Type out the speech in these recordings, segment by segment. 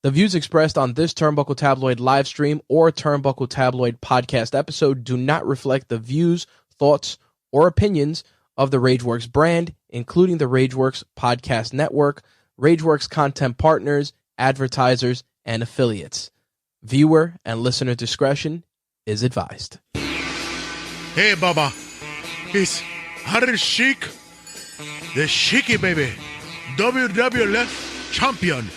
The views expressed on this Turnbuckle Tabloid live stream or Turnbuckle Tabloid podcast episode do not reflect the views, thoughts, or opinions of the Rageworks brand, including the Rageworks podcast network, Rageworks content partners, advertisers, and affiliates. Viewer and listener discretion is advised. Hey, Baba. It's Harid Sheikh, the Sheiky baby, WWF champion.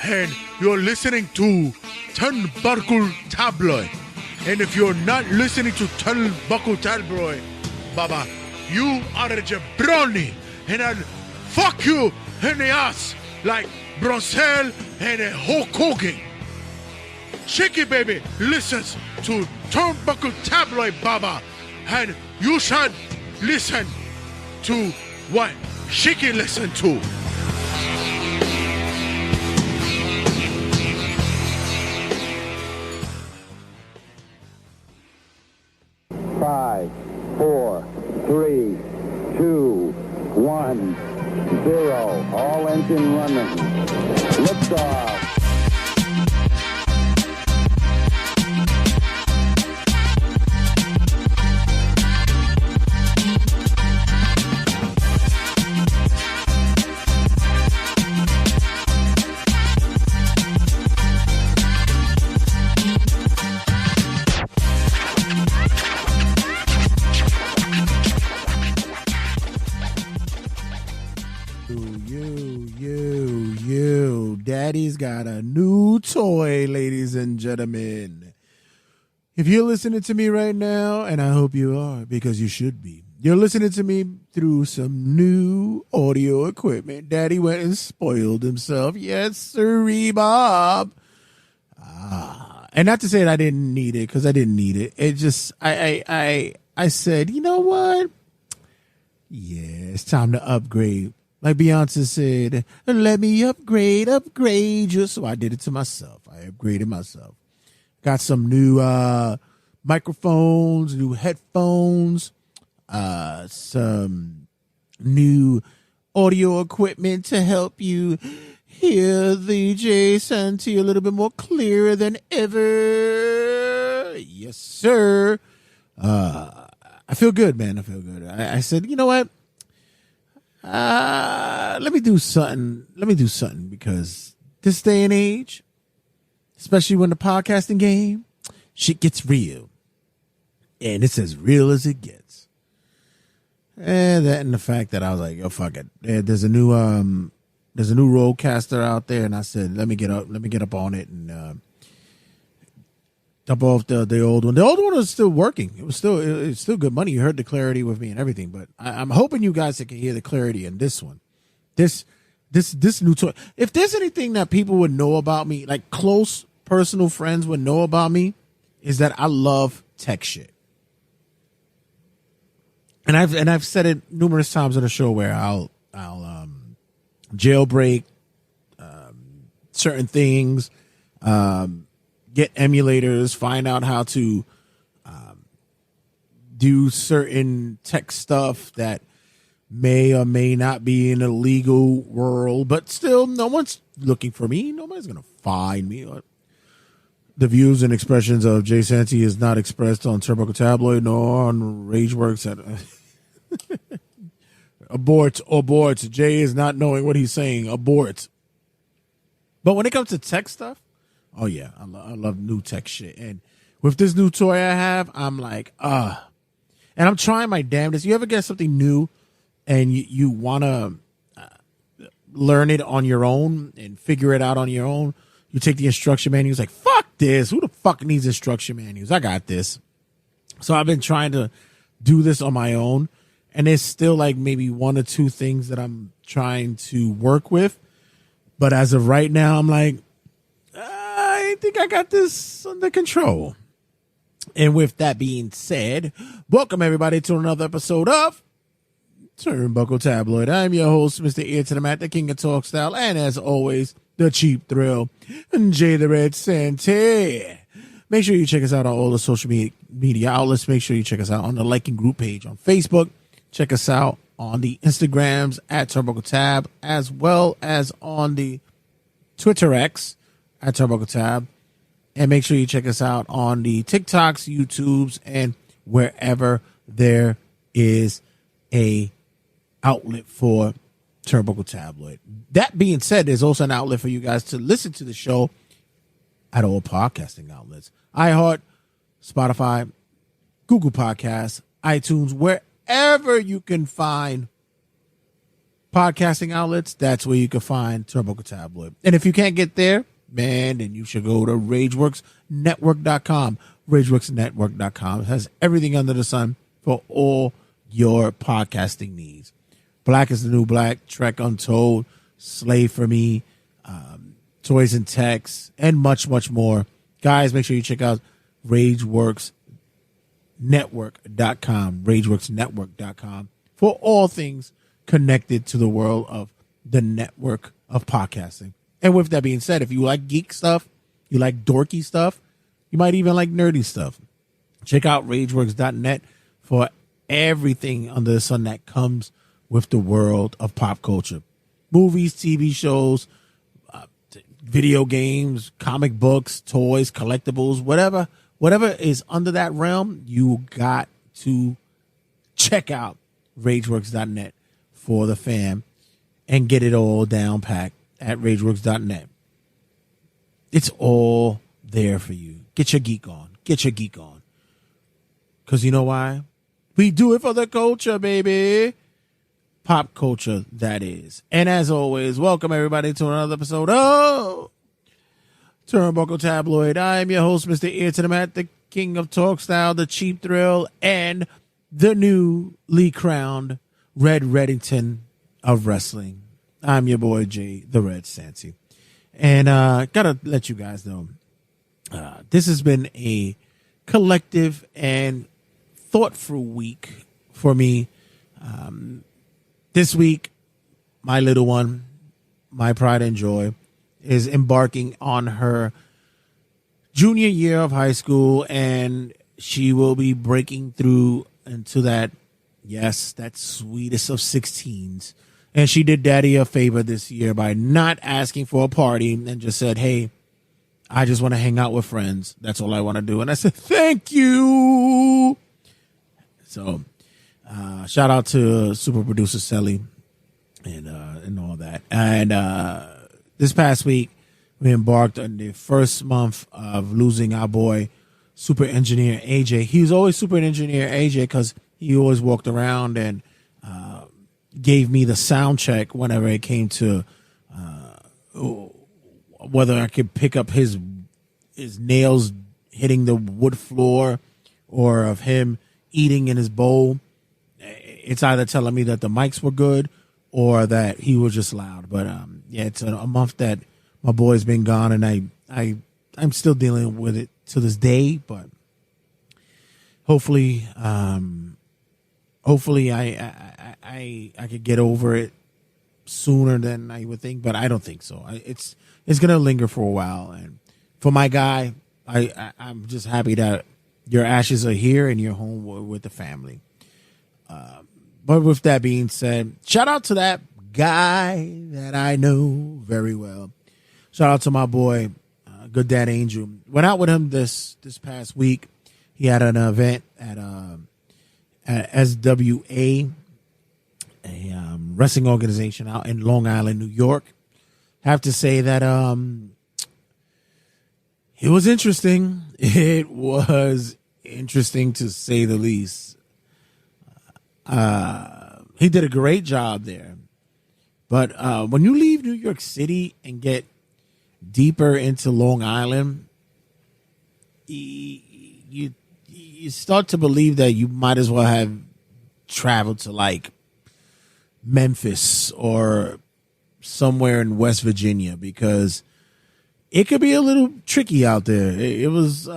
And you're listening to Turnbuckle Tabloid. And if you're not listening to Turnbuckle Tabloid, Baba, you are a jabroni. And I'll fuck you in the ass like Bronzel and a Hulk Hogan. Sheiky baby listens to Turnbuckle Tabloid, Baba. And you should listen to what Sheiky listen to. 5, 4, 3, 2, 1, 0. All engine running. Liftoff. Daddy's got a new toy, ladies and gentlemen. If you're listening to me right now, and I hope you are, because you should be, you're listening to me through some new audio equipment. Daddy went and spoiled himself. Yes, sirree, Bob. And not to say that I didn't need it, because I didn't need it. It just, I said, you know what? Yeah, it's time to upgrade. Like Beyonce said, let me upgrade you. So I did it to myself. I upgraded myself. Got some new microphones, new headphones, some new audio equipment to help you hear the J Santy a little bit more clearer than ever. Yes, sir. I feel good, man. I feel good. I said, you know what? Let me do something because this day and age, especially when the podcasting game, shit gets real. And it's as real as it gets. And that and the fact that I was like, yo, fuck it. There's a new roadcaster out there, and I said, let me get up on it and dump off the old one. The old one was still working. It's still good money. You heard the clarity with me and everything, but I'm hoping you guys can hear the clarity in this one. This new toy. If there's anything that people would know about me, like close personal friends would know about me, is that I love tech shit. And I've said it numerous times on the show where I'll jailbreak certain things, get emulators, find out how to do certain tech stuff that may or may not be in a legal world, but still no one's looking for me. Nobody's going to find me. The views and expressions of Jay Santy is not expressed on Turnbuckle Tabloid nor on Rageworks. Abort. Jay is not knowing what he's saying. Abort. But when it comes to tech stuff, oh yeah, I love new tech shit. And with this new toy I have, I'm like, and I'm trying my damnedest. You ever get something new and you want to learn it on your own and figure it out on your own? You take the instruction manuals, like, fuck this. Who the fuck needs instruction manuals? I got this. So I've been trying to do this on my own. And there's still like maybe one or two things that I'm trying to work with. But as of right now, I'm like, I think I got this under control. And with that being said, welcome everybody to another episode of Turnbuckle Tabloid. I'm your host, Mr. Ear to the Mat, the King of Talk Style, and as always, the Cheap Thrill, Jay the Red Sante. Make sure you check us out on all the social media outlets. Make sure you check us out on the liking group page on Facebook. Check us out on the Instagrams at Turnbuckle Tab, as well as on the Twitter X at Turnbuckle Tab. And make sure you check us out on the TikToks, YouTubes, and wherever there is a outlet for Turnbuckle Tabloid. That being said, there's also an outlet for you guys to listen to the show at all podcasting outlets. iHeart, Spotify, Google Podcasts, iTunes, wherever you can find podcasting outlets, that's where you can find Turnbuckle Tabloid. And if you can't get there, man, then you should go to RageWorksNetwork.com. RageWorksNetwork.com has everything under the sun for all your podcasting needs. Black is the New Black, Trek Untold, Slave for Me, Toys and Techs, and much, much more. Guys, make sure you check out RageWorksNetwork.com. RageWorksNetwork.com for all things connected to the world of the network of podcasting. And with that being said, if you like geek stuff, you like dorky stuff, you might even like nerdy stuff, check out RageWorks.net for everything under the sun that comes with the world of pop culture. Movies, TV shows, video games, comic books, toys, collectibles, whatever is under that realm, you got to check out RageWorks.net for the fam and get it all down packed at RageWorks.net. It's all there for you. Get your geek on. Get your geek on. Because you know why? We do it for the culture, baby. Pop culture, that is. And as always, welcome everybody to another episode of Turnbuckle Tabloid. I am your host, Mr. Ear to the Mat, the king of talk style, the cheap thrill, and the newly crowned Red Reddington of wrestling. I'm your boy, Jay, the Red Santy. And gotta let you guys know, this has been a collective and thought-through week for me. This week, my little one, my pride and joy, is embarking on her junior year of high school, and she will be breaking through into that, yes, that sweetest of 16s. And she did Daddy a favor this year by not asking for a party and just said, hey, I just want to hang out with friends. That's all I want to do. And I said, thank you. So shout out to super producer Selly and all that. And this past week, we embarked on the first month of losing our boy, super engineer AJ. He was always super engineer AJ because he always walked around and gave me the sound check whenever it came to whether I could pick up his nails hitting the wood floor or of him eating in his bowl. It's either telling me that the mics were good or that he was just loud. But yeah, it's a month that my boy's been gone, and I'm still dealing with it to this day. But hopefully I could get over it sooner than I would think, but I don't think so. It's gonna linger for a while, and for my guy, I'm just happy that your ashes are here and you're home with the family. But with that being said, shout out to that guy that I know very well. Shout out to my boy, Good Dad Angel. Went out with him this past week. He had an event at SWA, a wrestling organization out in Long Island, New York. Have to say that it was interesting. It was interesting to say the least. He did a great job there. But when you leave New York City and get deeper into Long Island, you start to believe that you might as well have traveled to like Memphis or somewhere in West Virginia, because it could be a little tricky out there. It was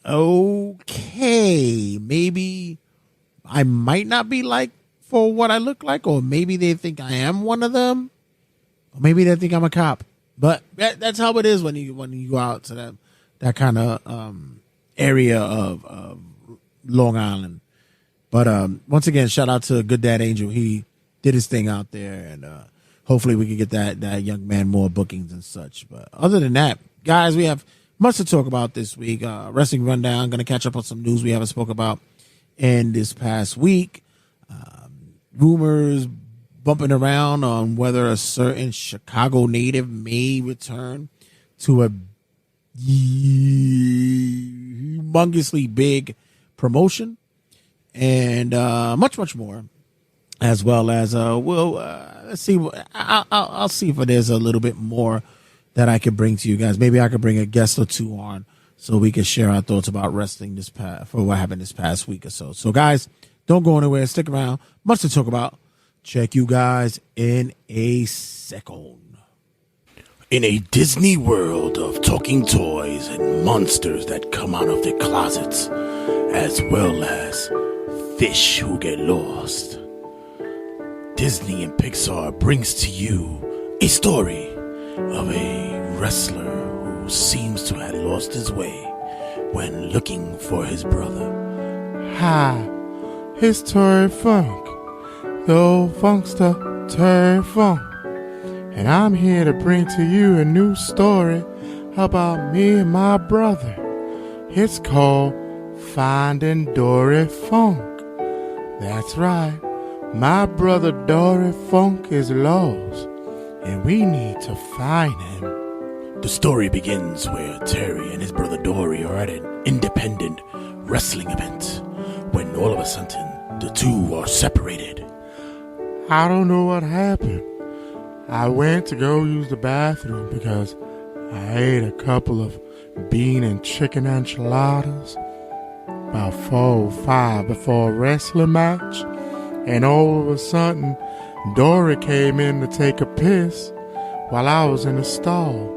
okay. Maybe I might not be like for what I look like, or maybe they think I am one of them, or maybe they think I'm a cop. But that's how it is when you go out to that kind of area of Long Island. But once again, shout out to Good Dad Angel. He did his thing out there, and hopefully we can get that young man more bookings and such. But other than that, guys, we have much to talk about this week. Wrestling Rundown, going to catch up on some news we haven't spoke about in this past week. Rumors bumping around on whether a certain Chicago native may return to a humongously big promotion, and much more, as well as let's see. I'll see if there's a little bit more that I could bring to you guys. Maybe I could bring a guest or two on so we can share our thoughts about wrestling for what happened this past week or so. So, guys, don't go anywhere. Stick around. Much to talk about. Check you guys in a second. In a Disney world of talking toys and monsters that come out of their closets, as well as fish who get lost, Disney and Pixar brings to you a story of a wrestler who seems to have lost his way when looking for his brother. Hi, it's Terry Funk, the old funkster Terry Funk. And I'm here to bring to you a new story about me and my brother. It's called Finding Dory Funk. That's right, my brother Dory Funk is lost, and we need to find him. The story begins where Terry and his brother Dory are at an independent wrestling event, when all of a sudden the two are separated. I don't know what happened. I went to go use the bathroom because I ate a couple of bean and chicken enchiladas about 4 or 5 before a wrestling match, and all of a sudden Dory came in to take a piss while I was in the stall.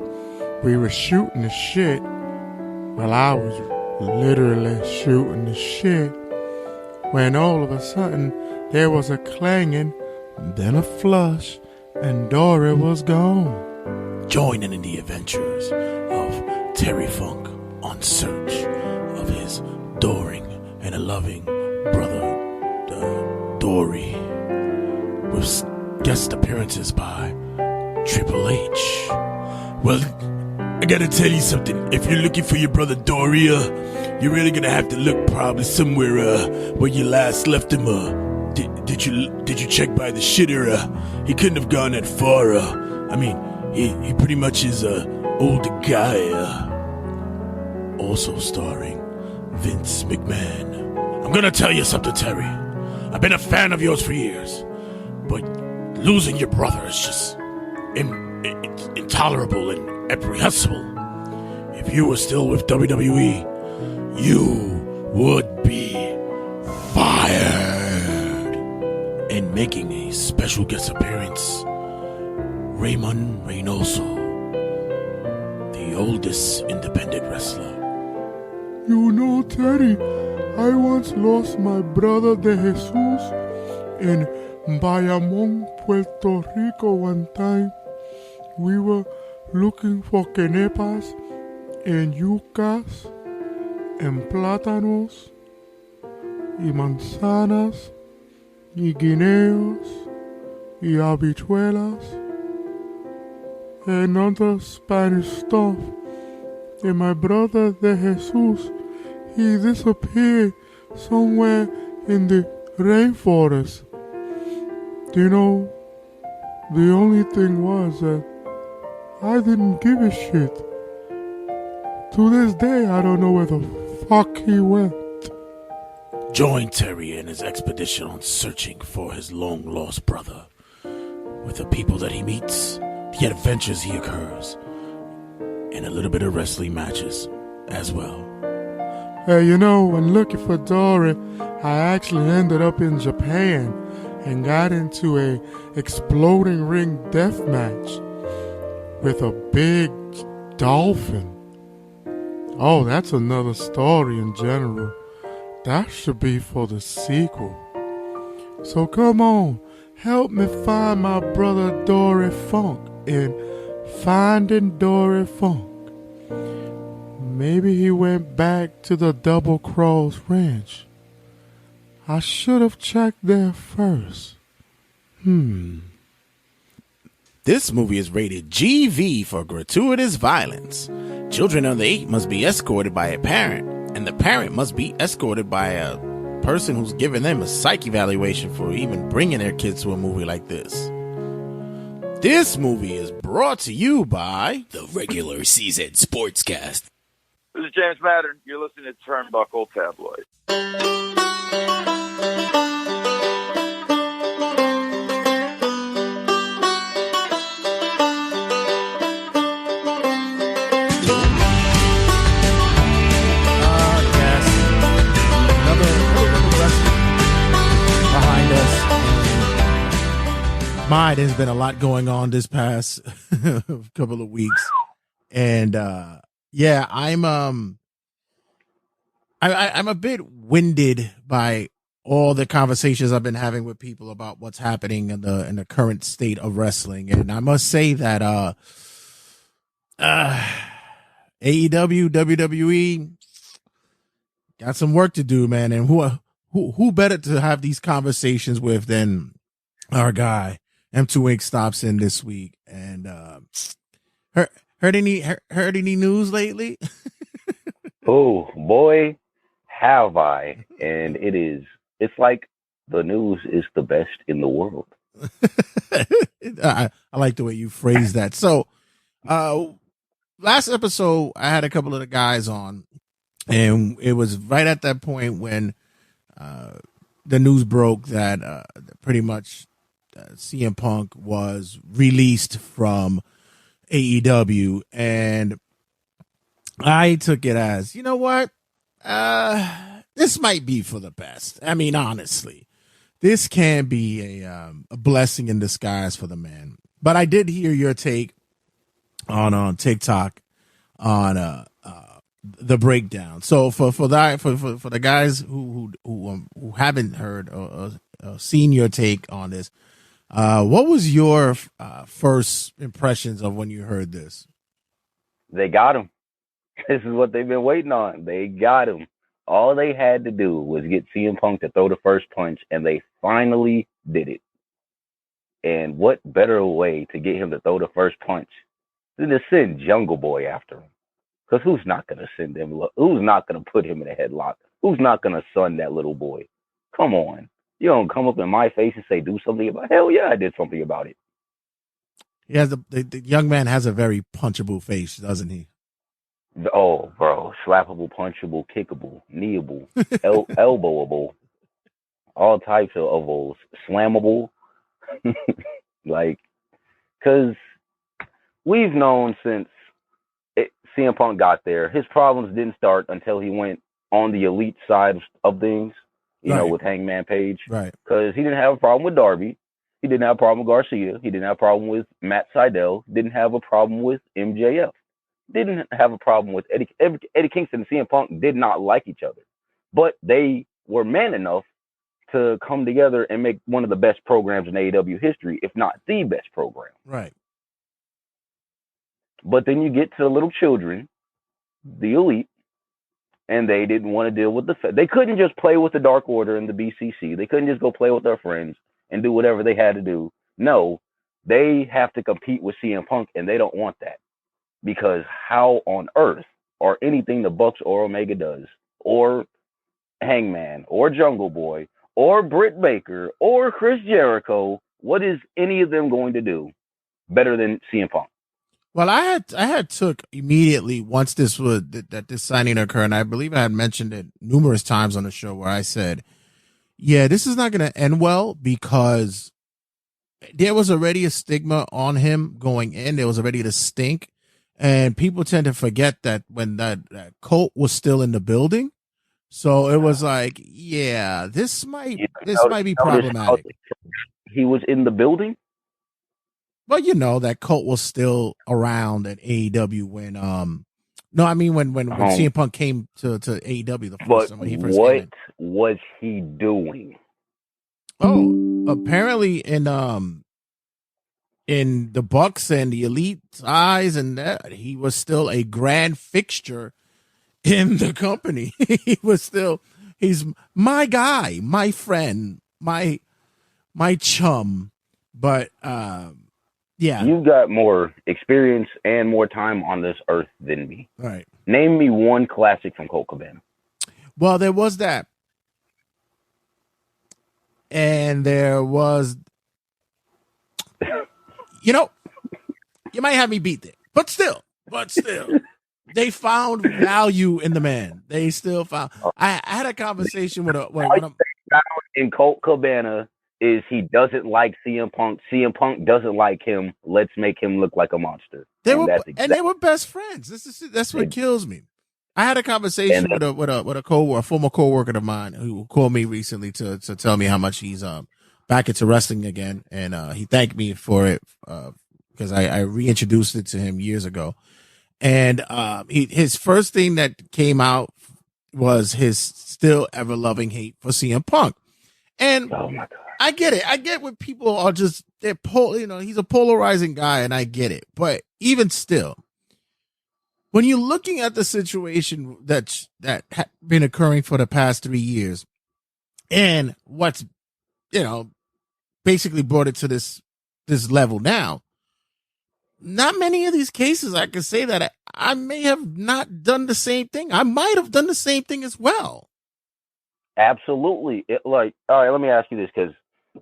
We were shooting the shit. Well, I was literally shooting the shit, when all of a sudden there was a clanging, then a flush, and Dory was gone. Joining in the adventures of Terry Funk on search of his adoring and a loving brother, Dory, with guest appearances by Triple H. Well, I gotta tell you something. If you're looking for your brother Dory, you're really gonna have to look probably somewhere where you last left him. Did you check by the shitter? He couldn't have gone that far. I mean, he pretty much is a older guy. Also starring Vince McMahon. I'm gonna tell you something, Terry. I've been a fan of yours for years, but losing your brother is just intolerable and reprehensible. If you were still with WWE, you would be fired. And making a special guest appearance, Raymond Reynoso, the oldest independent wrestler. You know, Terry, I once lost my brother De Jesus in Bayamón, Puerto Rico one time. We were looking for quenepas and yucas and plátanos y manzanas y guineos y habichuelas and other Spanish stuff. And my brother De Jesus, he disappeared somewhere in the rainforest. You know, the only thing was that I didn't give a shit. To this day, I don't know where the fuck he went. Join Terry in his expedition on searching for his long-lost brother, with the people that he meets, the adventures he occurs, and a little bit of wrestling matches as well. Hey, you know, when looking for Dory, I actually ended up in Japan and got into a exploding ring death match with a big dolphin. Oh, that's another story in general. That should be for the sequel. So come on, help me find my brother Dory Funk in Finding Dory Funk. Maybe he went back to the Double Cross Ranch. I should have checked there first. This movie is rated GV for gratuitous violence. Children under 8 must be escorted by a parent, and the parent must be escorted by a person who's giving them a psych evaluation for even bringing their kids to a movie like this. This movie is brought to you by The regular season sportscast. This is James Mattern. You're listening to Turnbuckle Tabloid. Behind us. Mine, there's been a lot going on this past couple of weeks, and yeah, I'm a bit winded by all the conversations I've been having with people about what's happening in the current state of wrestling, and I must say that AEW, WWE got some work to do, man, and who better to have these conversations with than our guy M2 Ink stops in this week. And heard any news lately? Oh boy, have I. And it's like the news is the best in the world. I like the way you phrase that. So last episode I had a couple of the guys on, and it was right at that point when the news broke that pretty much CM Punk was released from AEW, and I took it as, you know what, this might be for the best. I mean, honestly, this can be a blessing in disguise for the man. But I did hear your take on TikTok on the breakdown. So for the guys who haven't heard or seen your take on this, what was your first impressions of when you heard this? They got him. This is what they've been waiting on. They got him. All they had to do was get CM Punk to throw the first punch, and they finally did it. And what better way to get him to throw the first punch than to send Jungle Boy after him? Because who's not going to send him? Who's not going to put him in a headlock? Who's not going to son that little boy? Come on. You don't come up in my face and say, do something about it. Hell yeah, I did something about it. He has the young man has a very punchable face, doesn't he? Oh, bro. Slappable, punchable, kickable, kneeable, elbowable, all types of ovals. Slammable. Like, because we've known since CM Punk got there, his problems didn't start until he went on the elite side of things, you know, with Hangman Page. Right. Because he didn't have a problem with Darby. He didn't have a problem with Garcia. He didn't have a problem with Matt Sydal. Didn't have a problem with MJF. Didn't have a problem with Eddie Kingston and CM Punk did not like each other. But they were man enough to come together and make one of the best programs in AEW history, if not the best program. Right. But then you get to the little children, the elite, and they didn't want to deal with they couldn't just play with the Dark Order and the BCC. They couldn't just go play with their friends and do whatever they had to do. No, they have to compete with CM Punk, and they don't want that. Because how on earth, or anything the Bucks or Omega does, or Hangman, or Jungle Boy, or Britt Baker, or Chris Jericho, what is any of them going to do better than CM Punk? Well, I had took immediately once this signing occurred, and I believe I had mentioned it numerous times on the show, where I said, yeah, this is not going to end well, because there was already a stigma on him going in. There was already the stink, and people tend to forget that when that cult was still in the building. So it was like, yeah, this might be problematic. He was in the building? Well, you know, that cult was still around at AEW when when CM Punk came to AEW the first time when he first came in. What was he doing? Oh, apparently in the Bucks and the Elite's eyes, and that he was still a grand fixture in the company. He's my guy, my friend, my chum. But Yeah. You've got more experience and more time on this earth than me. Right. Name me one classic from Colt Cabana. Well, there was that. And there was, you might have me beat there, but still, they found value in the man. They still found. I had a conversation with in Colt Cabana is he doesn't like CM Punk. CM Punk doesn't like him. Let's make him look like a monster. They were best friends. That's what kills me. I had a conversation with a former coworker of mine who called me recently to tell me how much he's back into wrestling again, and he thanked me for it because I reintroduced it to him years ago. And his first thing that came out was his still ever loving hate for CM Punk. And oh my God, I get it. I get what people are just he's a polarizing guy, and I get it. But even still, when you're looking at the situation that had been occurring for the past 3 years, and what's basically brought it to this level now, not many of these cases I can say that I may have not done the same thing. I might have done the same thing as well. Absolutely. All right, let me ask you this, because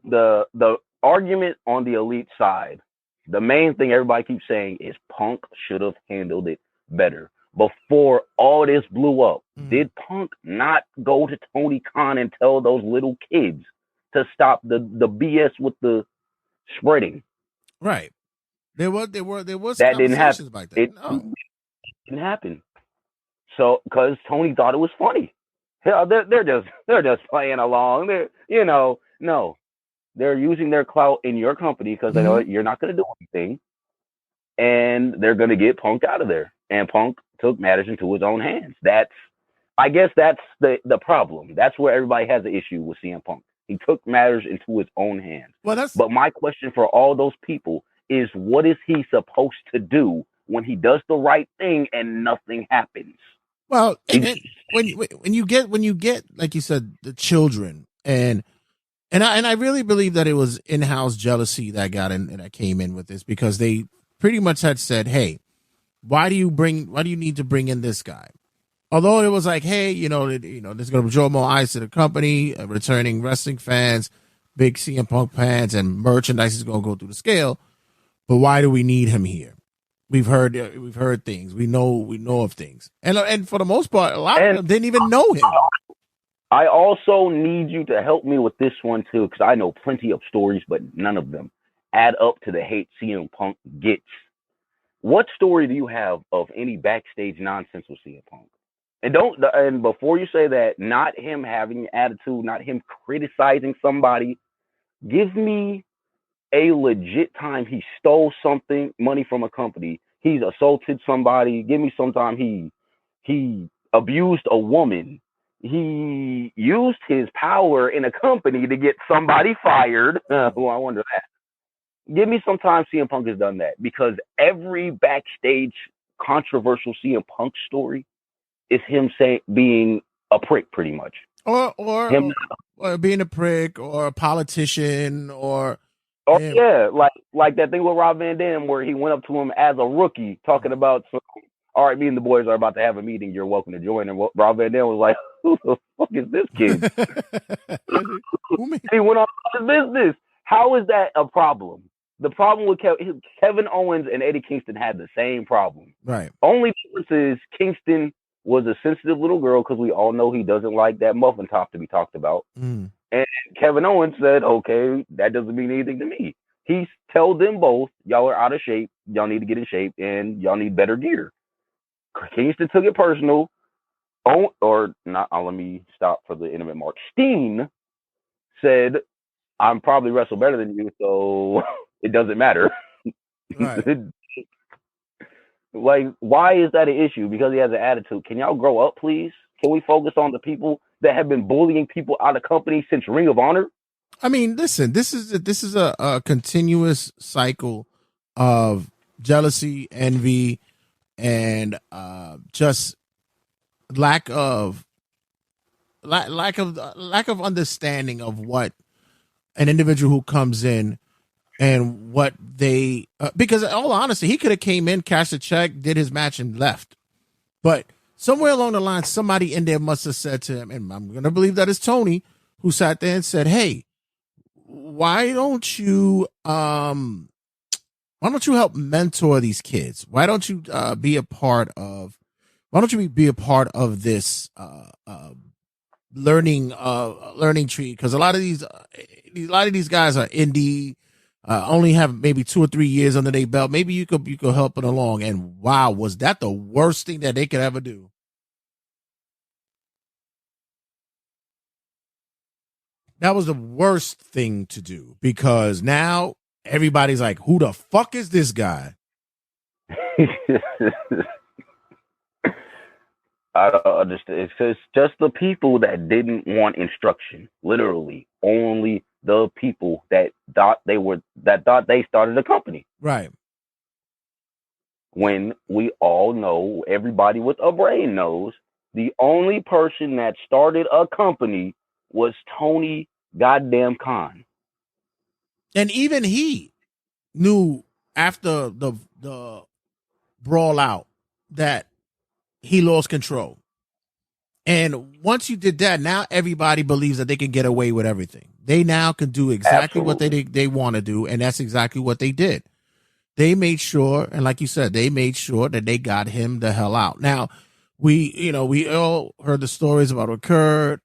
the argument on the elite side, the main thing everybody keeps saying is Punk should have handled it better before all this blew up. Did Punk not go to Tony Khan and tell those little kids to stop the BS with the spreading? Right. There was that didn't happen. Like that. It didn't happen. So because Tony thought it was funny. Hell, they're just playing along. They're using their clout in your company because they know you're not going to do anything, and they're going to get Punk out of there. And Punk took matters into his own hands. I guess that's the problem. That's where everybody has an issue with CM Punk. He took matters into his own hands. But my question for all those people is, what is he supposed to do when he does the right thing and nothing happens? Well, when you get like you said, the children, and I really believe that it was in-house jealousy that got in and that came in with this, because they pretty much had said, "Hey, why do you need to bring in this guy?" Although it was like, "Hey, there's going to draw more eyes to the company, returning wrestling fans, big CM Punk fans, and merchandise is going to go through the scale." But why do we need him here? We've heard things. We know of things, and for the most part, a lot of them didn't even know him. I also need you to help me with this one too, because I know plenty of stories, but none of them add up to the hate CM Punk gets. What story do you have of any backstage nonsense with CM Punk? And before you say that, not him having attitude, not him criticizing somebody. Give me a legit time he stole money from a company. He's assaulted somebody. Give me some time he abused a woman. He used his power in a company to get somebody fired. Well, I wonder that. Give me some time CM Punk has done that, because every backstage controversial CM Punk story is him being a prick, pretty much. Or being a prick, or a politician, or yeah, like that thing with Rob Van Dam where he went up to him as a rookie talking about, all right, me and the boys are about to have a meeting. You're welcome to join. And Rob Van Dam was like, who the fuck is this kid? He went on his business. How is that a problem? The problem with Kevin Owens and Eddie Kingston had the same problem. Right. Only difference is Kingston was a sensitive little girl, because we all know he doesn't like that muffin top to be talked about. And Kevin Owens said, okay, that doesn't mean anything to me. He told them both, y'all are out of shape. Y'all need to get in shape, and y'all need better gear. Kingston took it personal. Let me stop for the intimate mark. Steen said, I'm probably wrestle better than you, so it doesn't matter. Right. Like, why is that an issue? Because he has an attitude. Can y'all grow up, please? Can we focus on the people that have been bullying people out of company since Ring of Honor? I mean, listen, this is a continuous cycle of jealousy, envy, and just lack of understanding of what an individual who comes in and what they because in all honesty, he could have came in, cashed a check, did his match, and left. But somewhere along the line, somebody in there must have said to him, and I'm going to believe that it's Tony, who sat there and said, "Hey, why don't you help mentor these kids? Why don't you be a part of this learning tree? Because a lot of these guys are indie, only have maybe 2 or 3 years under their belt. Maybe you could help it along." And wow, was that the worst thing that they could ever do? That was the worst thing to do, because now everybody's like, who the fuck is this guy? I don't understand. It's just the people that didn't want instruction. Literally, only the people that thought they started a company. Right. When we all know, everybody with a brain knows, the only person that started a company was Tony goddamn Khan. And even he knew after the brawl out that he lost control. And once you did that, now everybody believes that they can get away with everything. They now can do exactly what they want to do, and that's exactly what they did. They made sure, and like you said, they made sure that they got him the hell out. Now, we all heard the stories about what occurred.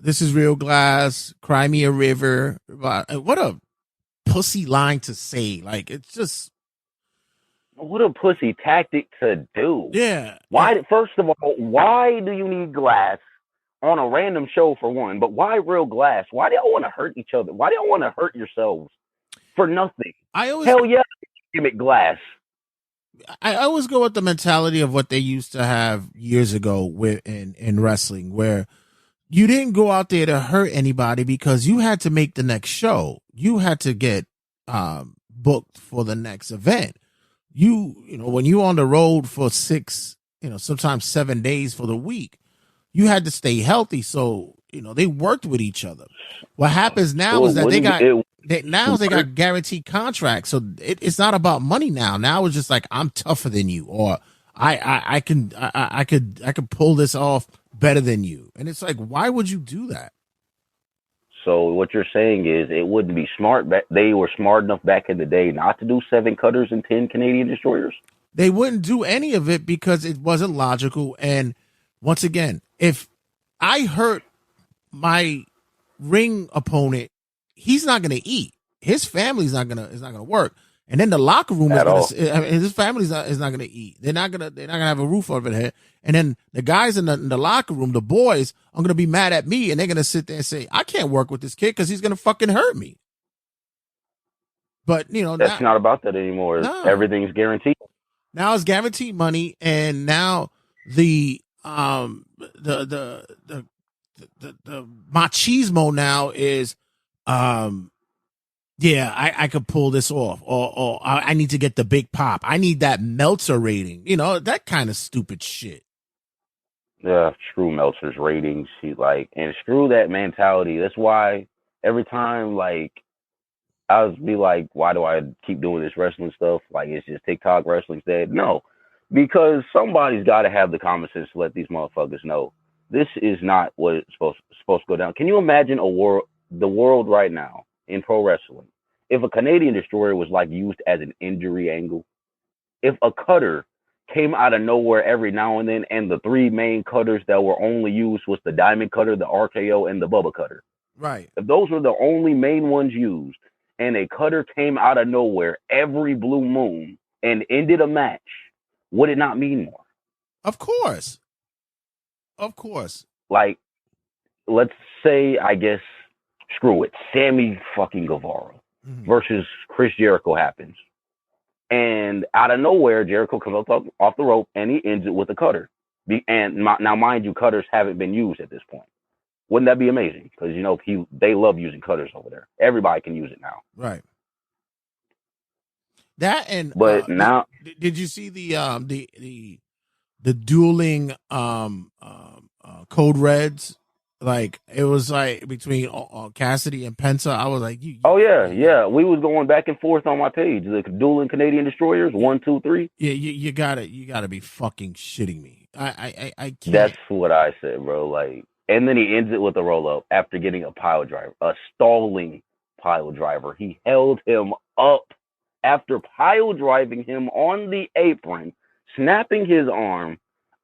This is Real Glass, Cry Me a River. What a pussy line to say. Like, it's just, what a pussy tactic to do. Yeah. Why? First of all, why do you need glass on a random show, for one? But why Real Glass? Why do y'all want to hurt each other? Why do y'all want to hurt yourselves for nothing? Hell yeah, gimmick glass. I always go with the mentality of what they used to have years ago in wrestling, where you didn't go out there to hurt anybody because you had to make the next show. You had to get booked for the next event. When you're on the road for 6, sometimes 7 days for the week, you had to stay healthy. So, they worked with each other. What happens now is that they got guaranteed contracts. So it's not about money now. Now it's just like, I'm tougher than you, or I could pull this off better than you. And it's like, why would you do that? So what you're saying is it wouldn't be smart. They were smart enough back in the day not to do 7 cutters and 10 Canadian destroyers. They wouldn't do any of it because it wasn't logical. And once again, if I hurt my ring opponent, he's not going to eat. His family's not going to work. And then the locker room his family's not going to eat. They're not going to have a roof over their head. And then the guys in the locker room, the boys, are going to be mad at me, and they're going to sit there and say, I can't work with this kid because he's going to fucking hurt me. But, that's not about that anymore. No. Everything's guaranteed. Now it's guaranteed money, and now the machismo now is, I could pull this off, or I need to get the big pop. I need that Meltzer rating, that kind of stupid shit. Yeah, screw Meltzer's ratings. And screw that mentality. That's why every time, I would be like, why do I keep doing this wrestling stuff? Like, it's just TikTok wrestling's dead. No, because somebody's got to have the common sense to let these motherfuckers know this is not what it's supposed to go down. Can you imagine the world right now in pro wrestling if a Canadian destroyer was used as an injury angle? If a cutter came out of nowhere every now and then, and the 3 main cutters that were only used was the diamond cutter, the RKO, and the Bubba cutter. Right. If those were the only main ones used, and a cutter came out of nowhere every blue moon and ended a match, would it not mean more? Of course. Let's say, I guess, screw it, Sammy fucking Guevara versus Chris Jericho happens. And out of nowhere, Jericho comes off the rope and he ends it with a cutter. Now, mind you, cutters haven't been used at this point. Wouldn't that be amazing? Because, they love using cutters over there. Everybody can use it now. Right. That and but now, did you see the dueling code reds Like it was like between Cassidy and Penta. I was like, oh yeah. We was going back and forth on my page. The dueling Canadian destroyers, 1, 2, 3. Yeah, you gotta be fucking shitting me. I can't. That's what I said, bro. Like, and then he ends it with a roll up after getting a pile driver, a stalling pile driver. He held him up after pile driving him on the apron, snapping his arm.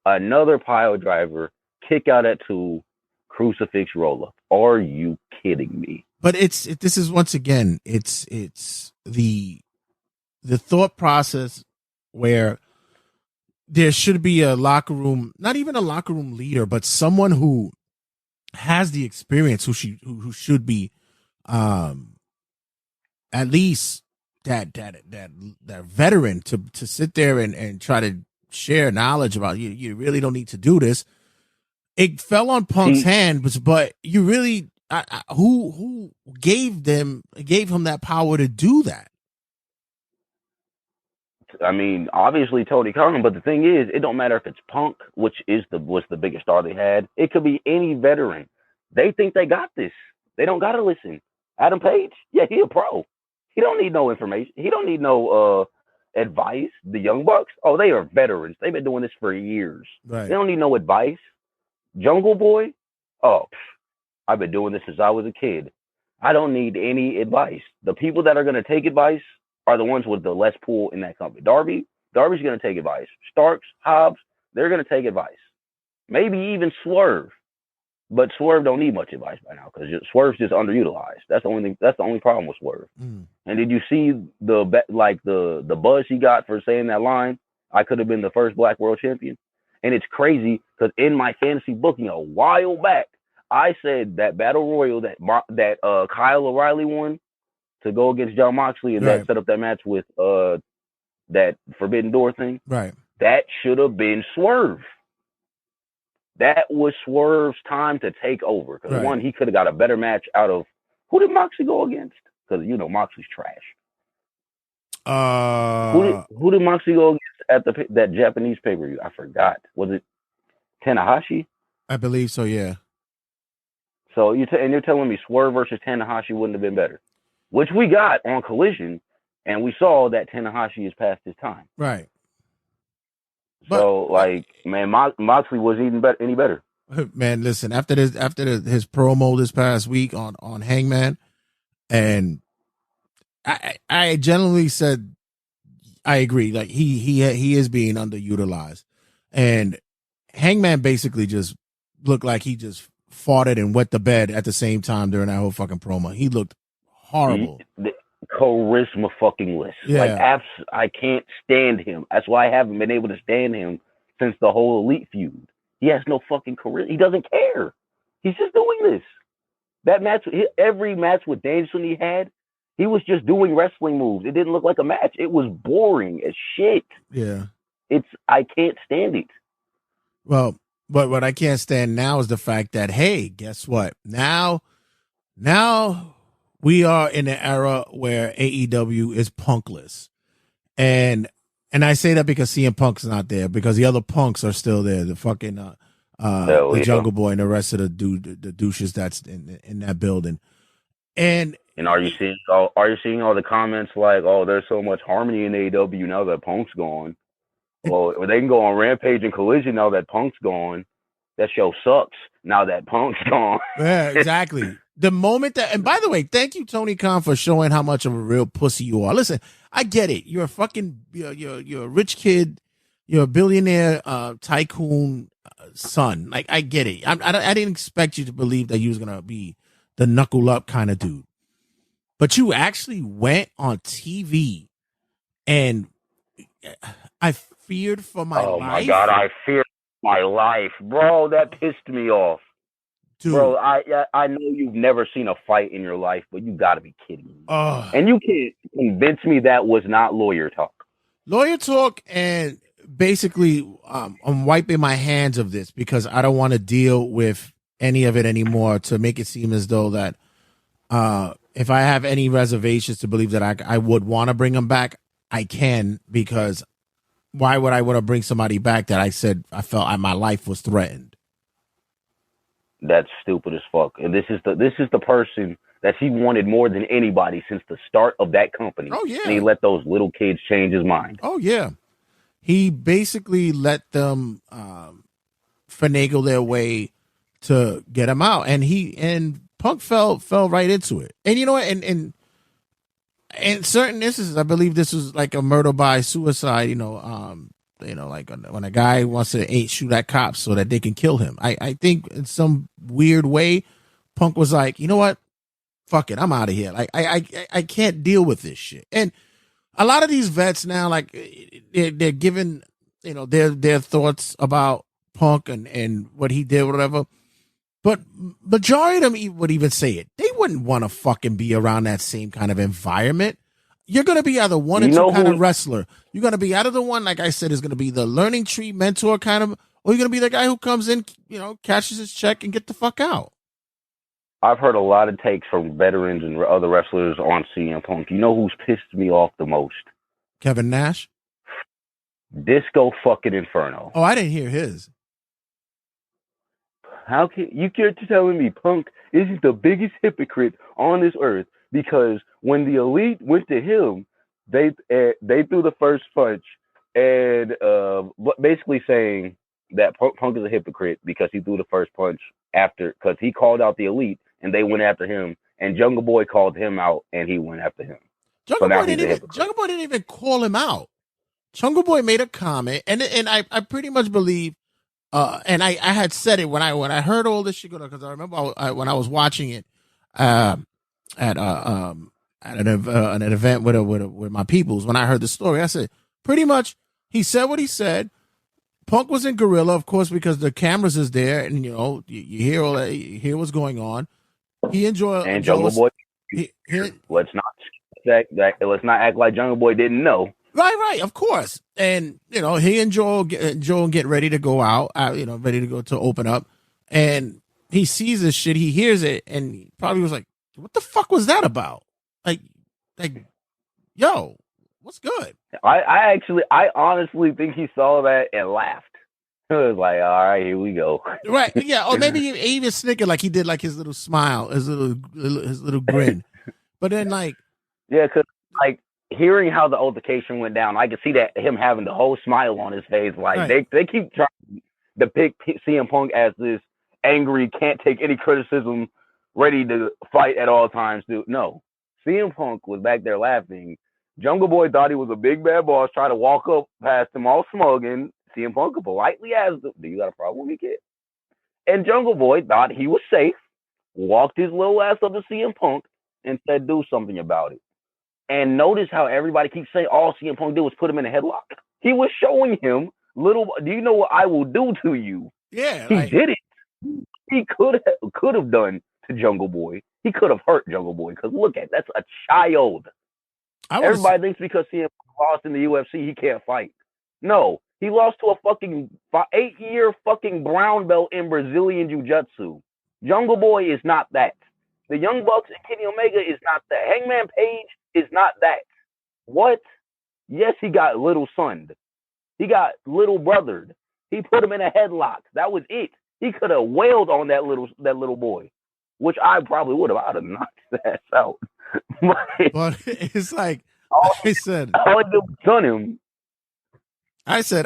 Another pile driver, kick out at 2. Crucifix roll up. Are you kidding me? But this is once again, it's the thought process where there should be a locker room, not even a locker room leader, but someone who has the experience, who should be at least that veteran to sit there and try to share knowledge about you really don't need to do this. It fell on Punk's hand, but you really who gave him that power to do that? I mean, obviously Tony Khan, but the thing is, it don't matter if it's Punk, which was the biggest star they had. It could be any veteran. They think they got this. They don't got to listen. Adam Page, yeah, he a pro. He don't need no information. He don't need no advice. The Young Bucks, oh, they are veterans. They've been doing this for years. Right. They don't need no advice. Jungle Boy, oh, I've been doing this since I was a kid. I don't need any advice. The people that are going to take advice are the ones with the less pull in that company. Darby's going to take advice. Starks, Hobbs, they're going to take advice. Maybe even Swerve. But Swerve don't need much advice by now because Swerve's just underutilized. That's the only thing. That's the only problem with Swerve. And did you see the buzz he got for saying that line? I could have been the first Black World Champion. And it's crazy because in my fantasy booking a while back, I said that Battle Royal that Kyle O'Reilly won to go against Jon Moxley and that set up that match with that Forbidden Door thing. Right. That should have been Swerve. That was Swerve's time to take over. Because one, he could have got a better match out of who did Moxley go against? Because Moxley's trash. Who did Moxley go against at that Japanese pay-per-view? I forgot. Was it Tanahashi? I believe so. Yeah. So you're telling me Swerve versus Tanahashi wouldn't have been better, which we got on Collision, and we saw that Tanahashi is past his time. Right. So man, Moxley was even better. Any better? Man, listen. After his promo this past week on Hangman, and I generally said I agree. Like he is being underutilized, and Hangman basically just looked like he just farted and wet the bed at the same time during that whole fucking promo. He looked horrible. Charisma fucking list. Yeah. I can't stand him. That's why I haven't been able to stand him since the whole Elite feud. He has no fucking charisma. He doesn't care. He's just doing this. That match, every match with Danielson he had, he was just doing wrestling moves. It didn't look like a match. It was boring as shit. Yeah. I can't stand it. Well, but what I can't stand now is the fact that, hey, guess what? Now we are in an era where AEW is punkless. And I say that because CM Punk's not there, because the other punks are still there. The fucking the Jungle Boy and the rest of the douches that's in that building. And are you seeing all the comments like, oh, there's so much harmony in AEW now that Punk's gone? Well, they can go on Rampage and Collision now that Punk's gone. That show sucks now that Punk's gone. Yeah, exactly. The moment that, and by the way, thank you, Tony Khan, for showing how much of a real pussy you are. Listen, I get it. You're a fucking, you're a rich kid. You're a billionaire tycoon son. Like, I get it. I didn't expect you to believe that you was gonna be the knuckle up kind of dude, but you actually went on TV, and I feared for my life. Oh my God, I feared my life, bro. That pissed me off. Dude. Bro, I know you've never seen a fight in your life, but you got to be kidding me. And you can't convince me that was not lawyer talk. Lawyer talk, and basically I'm wiping my hands of this because I don't want to deal with any of it anymore, to make it seem as though that if I have any reservations to believe that I would want to bring him back, I can, because why would I want to bring somebody back that I said I felt my life was threatened? That's stupid as fuck. And this is the person that he wanted more than anybody since the start of that company. Oh, yeah. And he let those little kids change his mind. Oh, yeah. He basically let them finagle their way to get him out. And Punk fell right into it. And you know what? And in certain instances, I believe this was like a murder by suicide, like when a guy wants to shoot at cops so that they can kill him. I think in some weird way, Punk was like, you know what? Fuck it, I'm out of here. Like I can't deal with this shit. And a lot of these vets now, like they're giving, their thoughts about Punk and what he did, whatever. But majority of them would even say it. They wouldn't want to fucking be around that same kind of environment. You're going to be either one or two kind of wrestler. You're going to be either the one, like I said, is going to be the learning tree mentor kind of, or you're going to be the guy who comes in, cashes his check and get the fuck out. I've heard a lot of takes from veterans and other wrestlers on CM Punk. You know who's pissed me off the most? Kevin Nash? Disco fucking Inferno. Oh, I didn't hear his. How can you keep telling me Punk isn't the biggest hypocrite on this earth? Because when the Elite went to him, they threw the first punch, and basically saying that Punk is a hypocrite because he threw the first punch because he called out the Elite and they went after him, and Jungle Boy called him out and he went after him. Jungle Boy didn't even call him out. Jungle Boy made a comment, and I pretty much believe. And I had said it when I heard all this shit go down, because I remember when I was watching it at an event with my peoples. When I heard the story, I said pretty much he said what he said. Punk was in Gorilla, of course, because the cameras is there, and you hear all that, you hear what's going on. He enjoyed, and Jungle Boy. Let's not act like Jungle Boy didn't know. Right, of course. And, he and Joel get ready to go out, ready to go to open up. And he sees this shit, he hears it, and he probably was like, what the fuck was that about? Like, yo, what's good? I honestly think he saw that and laughed. It was like, all right, here we go. Right, yeah. Or maybe he even snickered, like he did like his little smile, his little grin. But then yeah, because hearing how the altercation went down, I could see that him having the whole smile on his face. Like right. they keep trying to depict CM Punk as this angry, can't take any criticism, ready to fight at all times. Dude, no, CM Punk was back there laughing. Jungle Boy thought he was a big bad boss, trying to walk up past him all smug, and CM Punk politely asked him, "Do you got a problem with me, kid?" And Jungle Boy thought he was safe, walked his little ass up to CM Punk, and said, "Do something about it." And notice how everybody keeps saying all CM Punk did was put him in a headlock. He was showing him do you know what I will do to you? Yeah. He did it. He could have done to Jungle Boy. He could have hurt Jungle Boy, because look at that's a child. Everybody thinks because CM Punk lost in the UFC, he can't fight. No, he lost to a fucking 8-year fucking brown belt in Brazilian Jiu-Jitsu. Jungle Boy is not that. The Young Bucks and Kenny Omega is not that. Hangman Page is not that. What? Yes, he got little sunned. He got little brothered. He put him in a headlock. That was it. He could have wailed on that little boy, which I probably would have. I'd have knocked his ass out. But it's like I said, all I did was stun him. I said,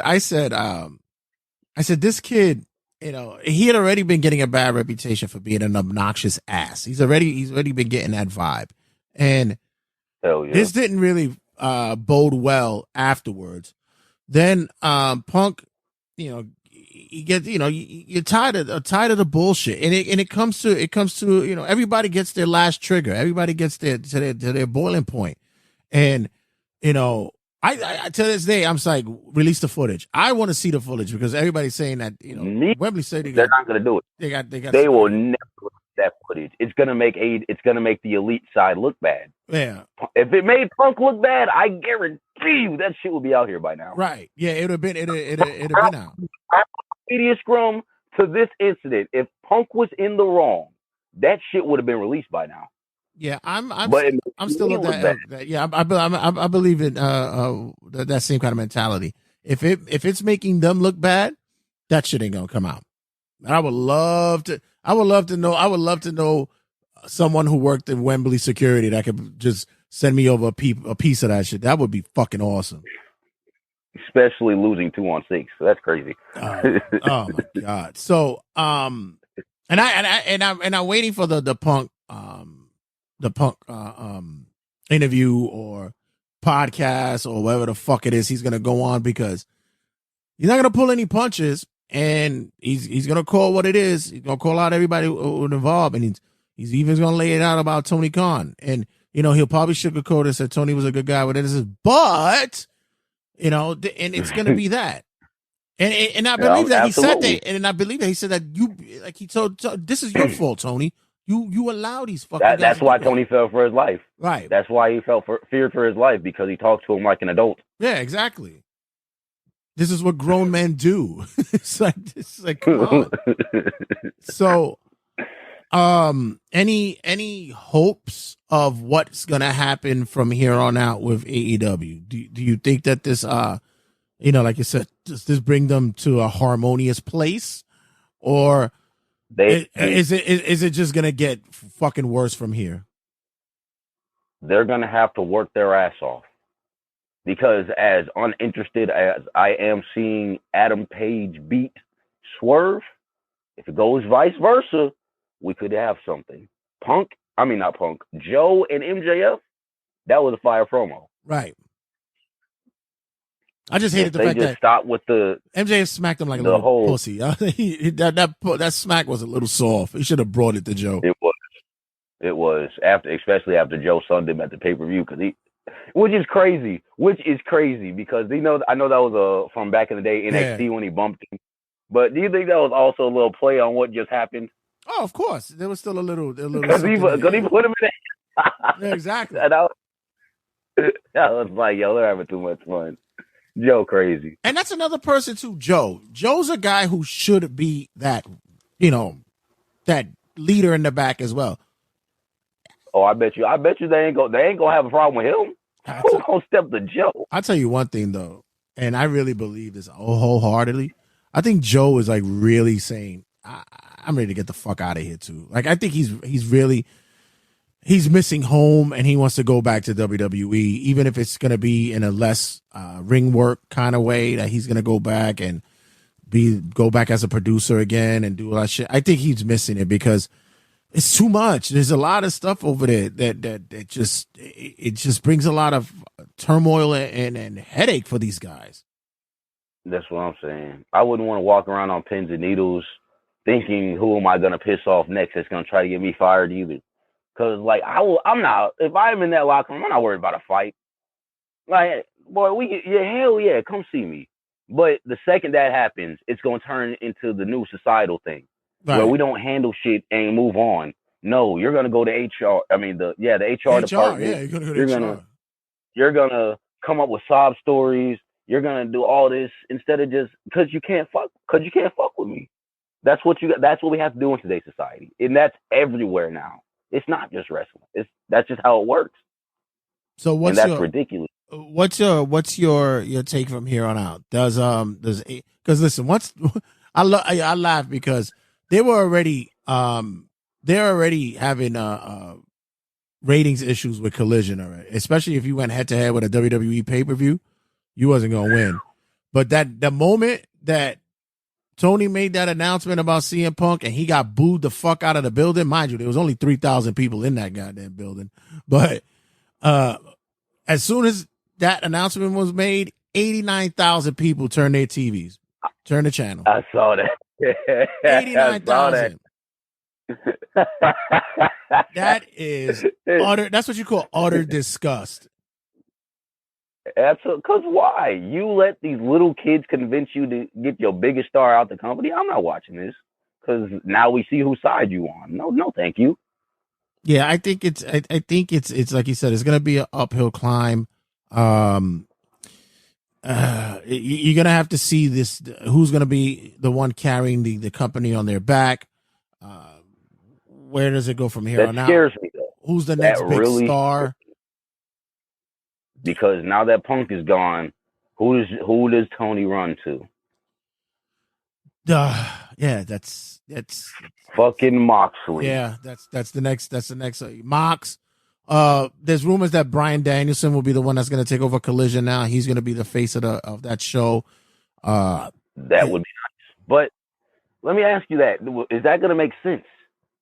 this kid, he had already been getting a bad reputation for being an obnoxious ass. He's already been getting that vibe, and hell yeah. This didn't really bode well afterwards. Then Punk, you get, you're tired of the bullshit, and it comes to everybody gets their last trigger, everybody gets to their boiling point, and I to this day I'm like, release the footage. I want to see the footage, because everybody's saying that Wembley said they're not going to do it. They will never release that footage. It's going to make the Elite side look bad. Yeah. If it made Punk look bad, I guarantee you that shit would be out here by now. Right. Yeah. It'd have been out. Media scrum to this incident. If Punk was in the wrong, that shit would have been released by now. Yeah, I'm still of that. Yeah, I believe in that same kind of mentality. If it's making them look bad, that shit ain't gonna come out. And I would love to know. I would love to know someone who worked in Wembley security that could just send me over a piece of that shit. That would be fucking awesome. Especially losing 2-on-6. That's crazy. Oh my god. So and I'm waiting for the Punk interview or podcast or whatever the fuck it is he's gonna go on, because he's not gonna pull any punches, and he's gonna call what it is. He's gonna call out everybody who's involved, and he's even gonna lay it out about Tony Khan. And he'll probably sugarcoat it, said Tony was a good guy with it, but and it's gonna be that. And I believe that he said that, and I believe that he said that he told this is your fault, Tony. You allow these fucking guys. That's why Tony fell for his life. Right. That's why he feared for his life, because he talked to him like an adult. Yeah, exactly. This is what grown men do. It's like come on. So, any hopes of what's gonna happen from here on out with AEW? Do you think that this like you said, does this bring them to a harmonious place, or is it just gonna get fucking worse from here? They're gonna have to work their ass off, because as uninterested as I am seeing Adam Page beat Swerve, if it goes vice versa, we could have something. Joe and MJF, that was a fire promo. Right. I just hated the fact that stopped with the MJF smacked him like a little pussy. That smack was a little soft. He should have brought it to Joe. It was especially after Joe sunned him at the pay-per-view, which is crazy because I know that was from back in the day NXT when he bumped him. But do you think that was also a little play on what just happened? Oh, of course. There was still a little because he put him in there. Yeah, exactly. And I was like, yo, they're having too much fun. Joe crazy. And that's another person too, Joe. Joe's a guy who should be that, that leader in the back as well. Oh, I bet you they ain't gonna have a problem with him. Who's gonna step to Joe? I'll tell you one thing though, and I really believe this wholeheartedly. I think Joe is like really saying, I'm ready to get the fuck out of here too. Like, I think he's missing home, and he wants to go back to WWE, even if it's going to be in a less ring work kind of way, that he's going to go back and go back as a producer again and do all that shit. I think he's missing it because it's too much. There's a lot of stuff over there that just brings a lot of turmoil and headache for these guys. That's what I'm saying. I wouldn't want to walk around on pins and needles thinking, who am I going to piss off next that's going to try to get me fired either. Because, I'm not, if I'm in that locker room, I'm not worried about a fight. Like, boy, hell yeah, come see me. But the second that happens, it's going to turn into the new societal thing, where we don't handle shit and move on. No, you're going to go to HR. I mean, the HR department. Yeah, you're going to go to HR. You're going to come up with sob stories. You're going to do all this instead of just, because you can't fuck with me. That's what we have to do in today's society. And that's everywhere now. It's not just wrestling. That's just how it works. So that's ridiculous. What's your take from here on out? Because listen, I laugh because they were already they're already having ratings issues with Collision already, especially if you went head to head with a WWE pay-per-view, you wasn't gonna win. But the moment that Tony made that announcement about CM Punk and he got booed the fuck out of the building. Mind you, there was only 3,000 people in that goddamn building. But as soon as that announcement was made, 89,000 people turned their TVs, turned the channel. I saw that. 89,000. That is utter. That's what you call utter disgust. Absolutely. Because why? You let these little kids convince you to get your biggest star out the company? I'm not watching this because now we see whose side you on. No, thank you. Yeah, I think it's like you said, it's going to be an uphill climb. You're going to have to see this. Who's going to be the one carrying the company on their back? Where does it go from here on out? That scares me, though. Who's the next big star? Because now that Punk is gone, who does Tony run to? Yeah, that's Fucking Moxley. yeah, that's the next Mox. There's rumors that Bryan Danielson will be the one that's going to take over Collision now. He's going to be the face of that show. That would be nice. But let me ask you that. Is that going to make sense?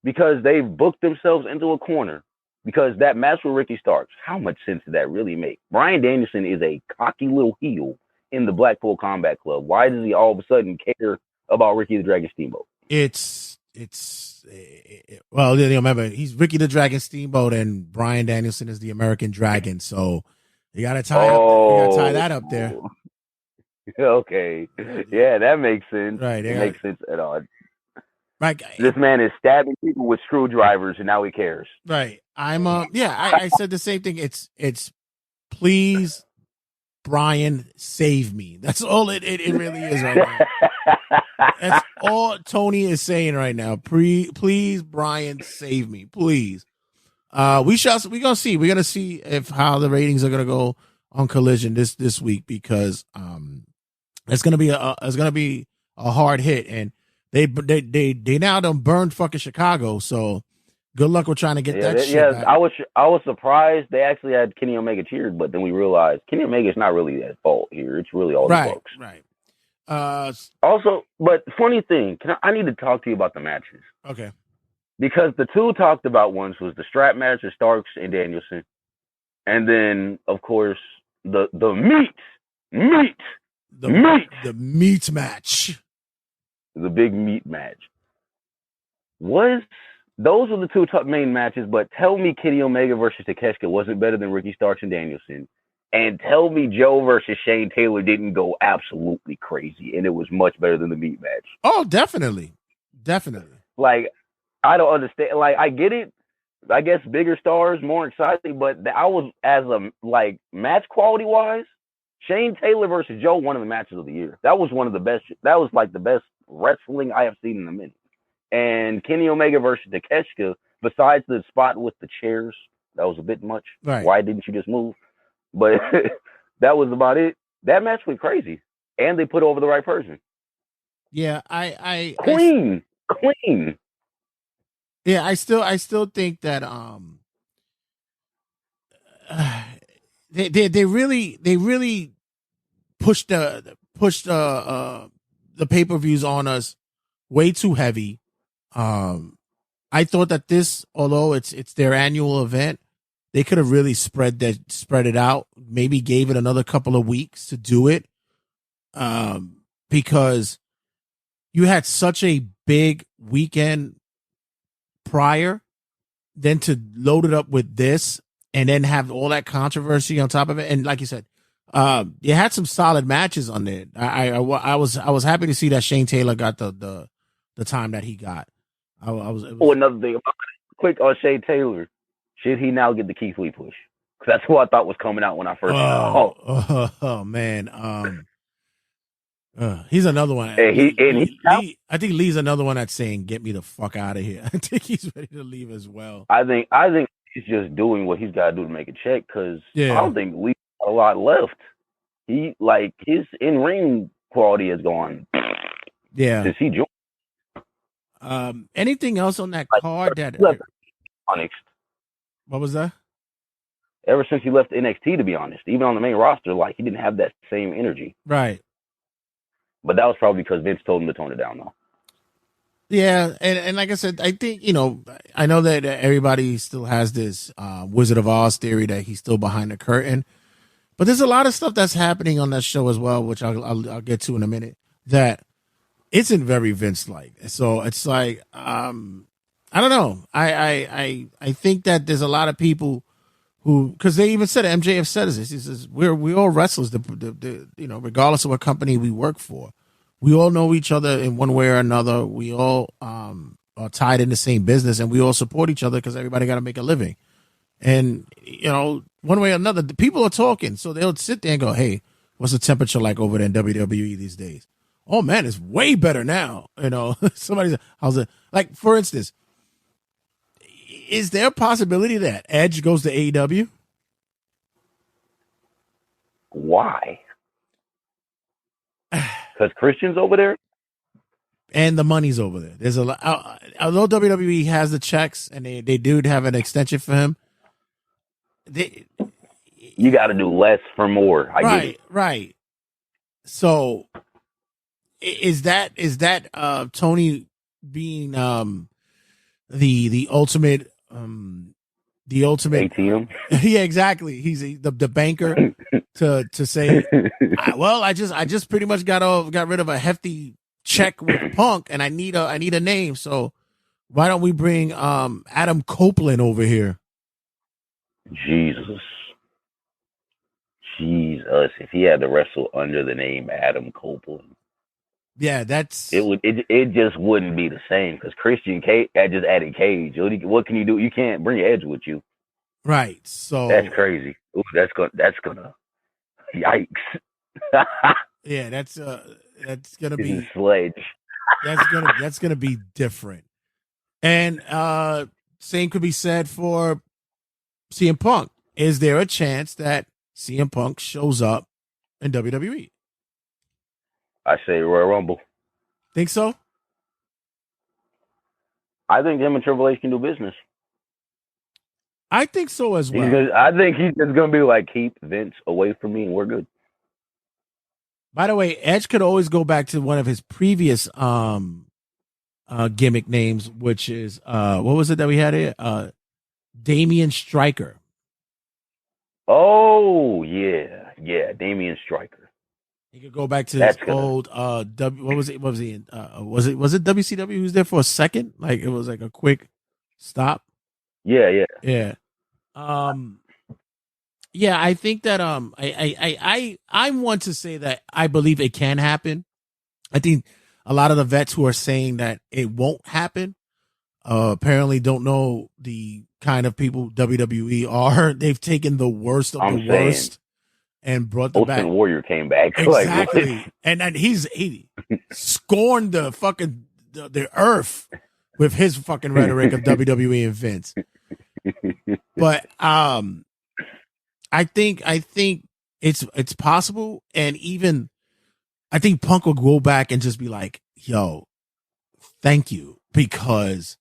Because they've booked themselves into a corner. Because that match with Ricky Starks, how much sense did that really make? Bryan Danielson is a cocky little heel in the Blackpool Combat Club. Why does he all of a sudden care about Ricky the Dragon Steamboat? Well, you remember, he's Ricky the Dragon Steamboat and Bryan Danielson is the American Dragon. So you got to tie that up there. Okay. Yeah, that makes sense. Right. It makes sense at all. Right. This man is stabbing people with screwdrivers and now he cares. Right. I said the same thing. It's please, Brian, save me. That's all it really is right now. That's all Tony is saying right now. Please, Brian, save me, please. We're gonna see. We're gonna see if how the ratings are gonna go on Collision this week because it's gonna be a hard hit, and they now done burned fucking Chicago. So good luck with trying to get that shit back. I was surprised they actually had Kenny Omega cheered, but then we realized Kenny Omega is not really at fault here. It's really all the folks. Right. Also, but funny thing, I need to talk to you about the matches. Okay. Because the two talked about ones was the strap match of Starks and Danielson, and then of course the meat match, the big meat match. Those were the two top main matches, but tell me Kenny Omega versus Takeshita wasn't better than Ricky Starks and Danielson. And tell me Joe versus Shane Taylor didn't go absolutely crazy and it was much better than the meat match. Oh, definitely. Like, I don't understand. Like, I get it. I guess bigger stars, more exciting, but I was, as a, like, match quality wise, Shane Taylor versus Joe, one of the matches of the year. That was one of the best. That was like the best wrestling I have seen in a minute. And Kenny Omega versus Takeshita, besides the spot with the chairs, that was a bit much. Right. Why didn't you just move? But that was about it. That match went crazy, and they put over the right person. Yeah, clean. Yeah, I still think that they really pushed the pay-per-views on us way too heavy. I thought that this, although it's their annual event, they could have really spread it out. Maybe gave it another couple of weeks to do it, because you had such a big weekend prior, then to load it up with this and then have all that controversy on top of it. And like you said, you had some solid matches on there. I was happy to see that Shane Taylor got the time that he got. Another thing about quick on Shane Taylor. Should he now get the Keith Lee push? Because that's who I thought was coming out when I first saw. Oh man, he's another one. I think Lee's another one that's saying, "Get me the fuck out of here." I think he's ready to leave as well. I think he's just doing what he's got to do to make a check. Because I don't think Lee got a lot left. He his in ring quality has gone. Yeah. Since he joined. Anything else on that card that? Honest. What was that? Ever since he left NXT, to be honest, even on the main roster, he didn't have that same energy. Right. But that was probably because Vince told him to tone it down, though. Yeah, and like I said, I think, I know that everybody still has this Wizard of Oz theory that he's still behind the curtain, but there's a lot of stuff that's happening on that show as well, which I'll get to in a minute, that isn't very Vince-like. So it's like, I don't know. I think that there's a lot of people who, because they even said, MJF said this. He says we're all wrestlers. Regardless of what company we work for, we all know each other in one way or another. We all are tied in the same business, and we all support each other because everybody got to make a living. And one way or another, the people are talking, so they'll sit there and go, "Hey, what's the temperature like over there in WWE these days?" Oh man, it's way better now. Somebody's, how's it? Like, for instance, is there a possibility that Edge goes to AEW? Why? Because Christian's over there? And the money's over there. There's a lot. Although WWE has the checks and they do have an extension for him, you got to do less for more. I get it. Right. So is that Tony being the ultimate ATM? Yeah, exactly. He's the banker to say, I just pretty much got rid of a hefty check with Punk, and I need a name. So why don't we bring Adam Copeland over here? Jesus, if he had to wrestle under the name Adam Copeland, yeah, it just wouldn't be the same, because Christian Cage just added Cage. What can you do? You can't bring Edge with you, right? So that's crazy. Ooh, that's gonna yikes. Yeah, that's gonna be sledge. That's gonna be different. And same could be said for CM Punk. Is there a chance that CM Punk shows up in WWE? I say Royal Rumble. Think so? I think him and Triple H can do business. I think so as well. I think he's just gonna be like, keep Vince away from me, and we're good. By the way, Edge could always go back to one of his previous gimmick names, which is what was it that we had here? Damian Stryker. Oh yeah, Damian Stryker. He could go back to his old what was it? What was he in? Was it WCW? Who was there for a second? Like it was like a quick stop. Yeah. Yeah, I think that I want to say that I believe it can happen. I think a lot of the vets who are saying that it won't happen apparently don't know the kind of people WWE are. They've taken the worst of the worst and brought them back. Ultimate Warrior came back. Exactly. Like, and he scorned the fucking the earth with his fucking rhetoric of WWE and Vince. But I think it's possible, and even I think Punk will go back and just be like, "Yo, thank you," because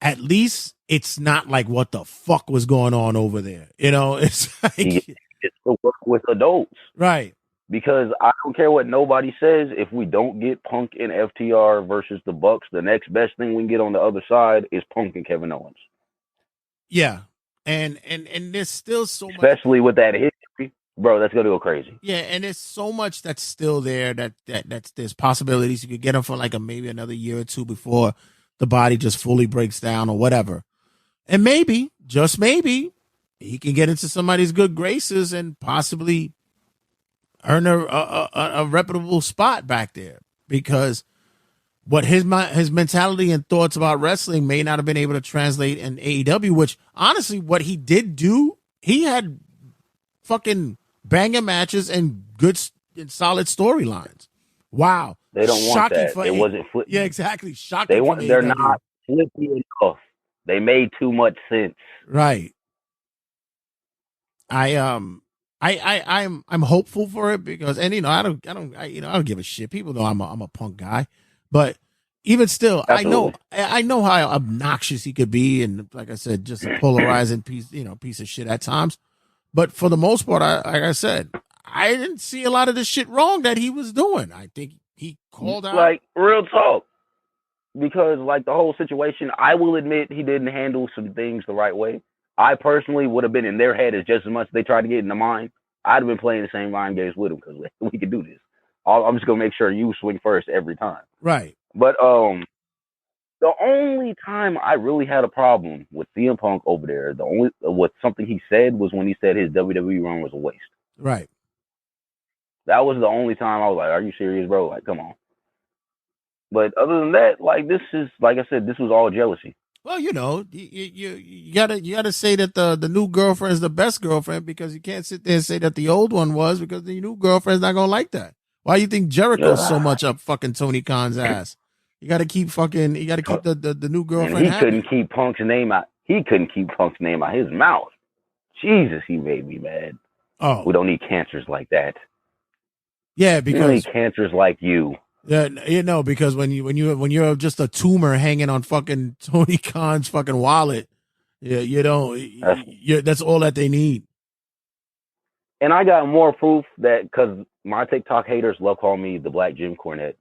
at least it's not like what the fuck was going on over there. You know, it's like it's to work with adults, right? Because I don't care what nobody says. If we don't get Punk and FTR versus the Bucks, the next best thing we can get on the other side is Punk and Kevin Owens. Yeah. And there's still so much, especially with that history, bro. That's gonna go crazy. Yeah, and there's so much that's still there that's there's possibilities you could get him for like maybe another year or two before the body just fully breaks down or whatever, and maybe just maybe he can get into somebody's good graces and possibly earn a reputable spot back there, because what his mentality and thoughts about wrestling may not have been able to translate in AEW, which honestly, what he did do, he had fucking banger matches and good and solid storylines. Wow. They don't want that. It wasn't flippy. Yeah, exactly. Shocking. They're not flippy enough. They made too much sense. Right. I'm hopeful for it because, and I don't give a shit. People know I'm a Punk guy. But even still, absolutely. I know how obnoxious he could be, and like I said, just a polarizing piece of shit at times. But for the most part, like I said, I didn't see a lot of the shit wrong that he was doing. I think he called out, like, real talk, because like the whole situation, I will admit he didn't handle some things the right way. I personally would have been in their head as just as much as they tried to get into mine. I'd have been playing the same mind games with them because we could do this. I'm just gonna make sure you swing first every time. Right. But the only time I really had a problem with CM Punk over there, something he said was when he said his WWE run was a waste. Right. That was the only time I was like, "Are you serious, bro? Like, come on." But other than that, like, this is, like I said, this was all jealousy. Well, you gotta say that the new girlfriend is the best girlfriend, because you can't sit there and say that the old one was, because the new girlfriend's not gonna like that. Why do you think Jericho's so much up fucking Tony Khan's ass? You got to keep the new girlfriend. And he couldn't keep Punk's name out. He couldn't keep Punk's name out his mouth. Jesus, he made me mad. Oh, we don't need cancers like that. Yeah, because we need cancers like you. Yeah, because when you're just a tumor hanging on fucking Tony Khan's fucking wallet, you don't. That's all that they need. And I got more proof that because my TikTok haters love calling me the Black Jim Cornette.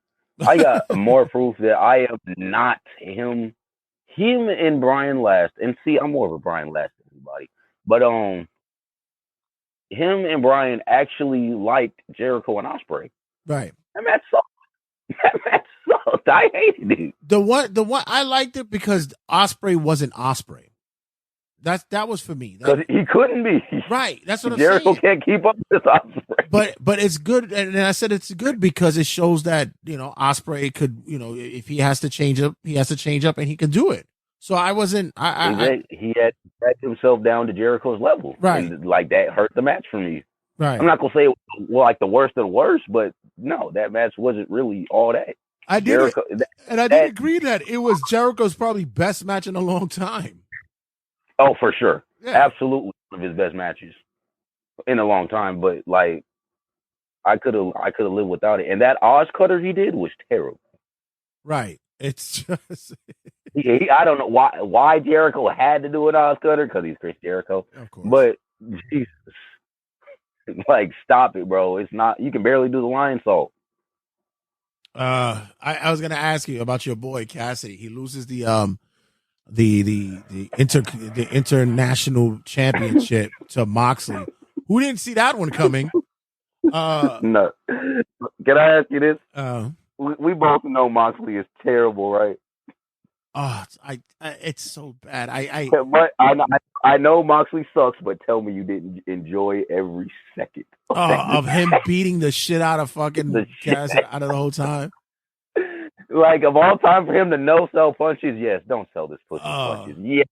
I got more proof that I am not him. Him and Brian Last, and see, I'm more of a Brian Last than anybody, but him and Brian actually liked Jericho and Ospreay. Right. That match sucked. That match sucked. I hated it. The one I liked it because Ospreay wasn't Ospreay. That was for me. Because he couldn't be. Right. That's what I'm Jericho saying. can't keep up with Ospreay. But it's good, and I said it's good because it shows that Ospreay could, if he has to change up, he has to change up, and he can do it. So I wasn't. He had backed himself down to Jericho's level, right? And like that hurt the match for me. Right. I'm not gonna say it was like the worst of the worst, but no, that match wasn't really all that. I did, and I did agree that it was Jericho's probably best match in a long time. Oh, for sure. Yeah. Absolutely one of his best matches in a long time. But like I could have lived without it. And that Oz cutter he did was terrible. Right. It's just I don't know why Jericho had to do an Oz cutter, because he's Chris Jericho. Of course. But Jesus. Like, stop it, bro. It's not, you can barely do the lion salt. I was gonna ask you about your boy Cassidy. He loses the international championship to Moxley. Who didn't see that one coming? No. Can I ask you this? We both know Moxley is terrible, right? It's so bad. But I know Moxley sucks, but tell me you didn't enjoy every second of him beating the shit out of fucking Cassidy out of the whole time. Like, of all time for him to no sell punches, yes, don't sell this pussy punches. Yeah.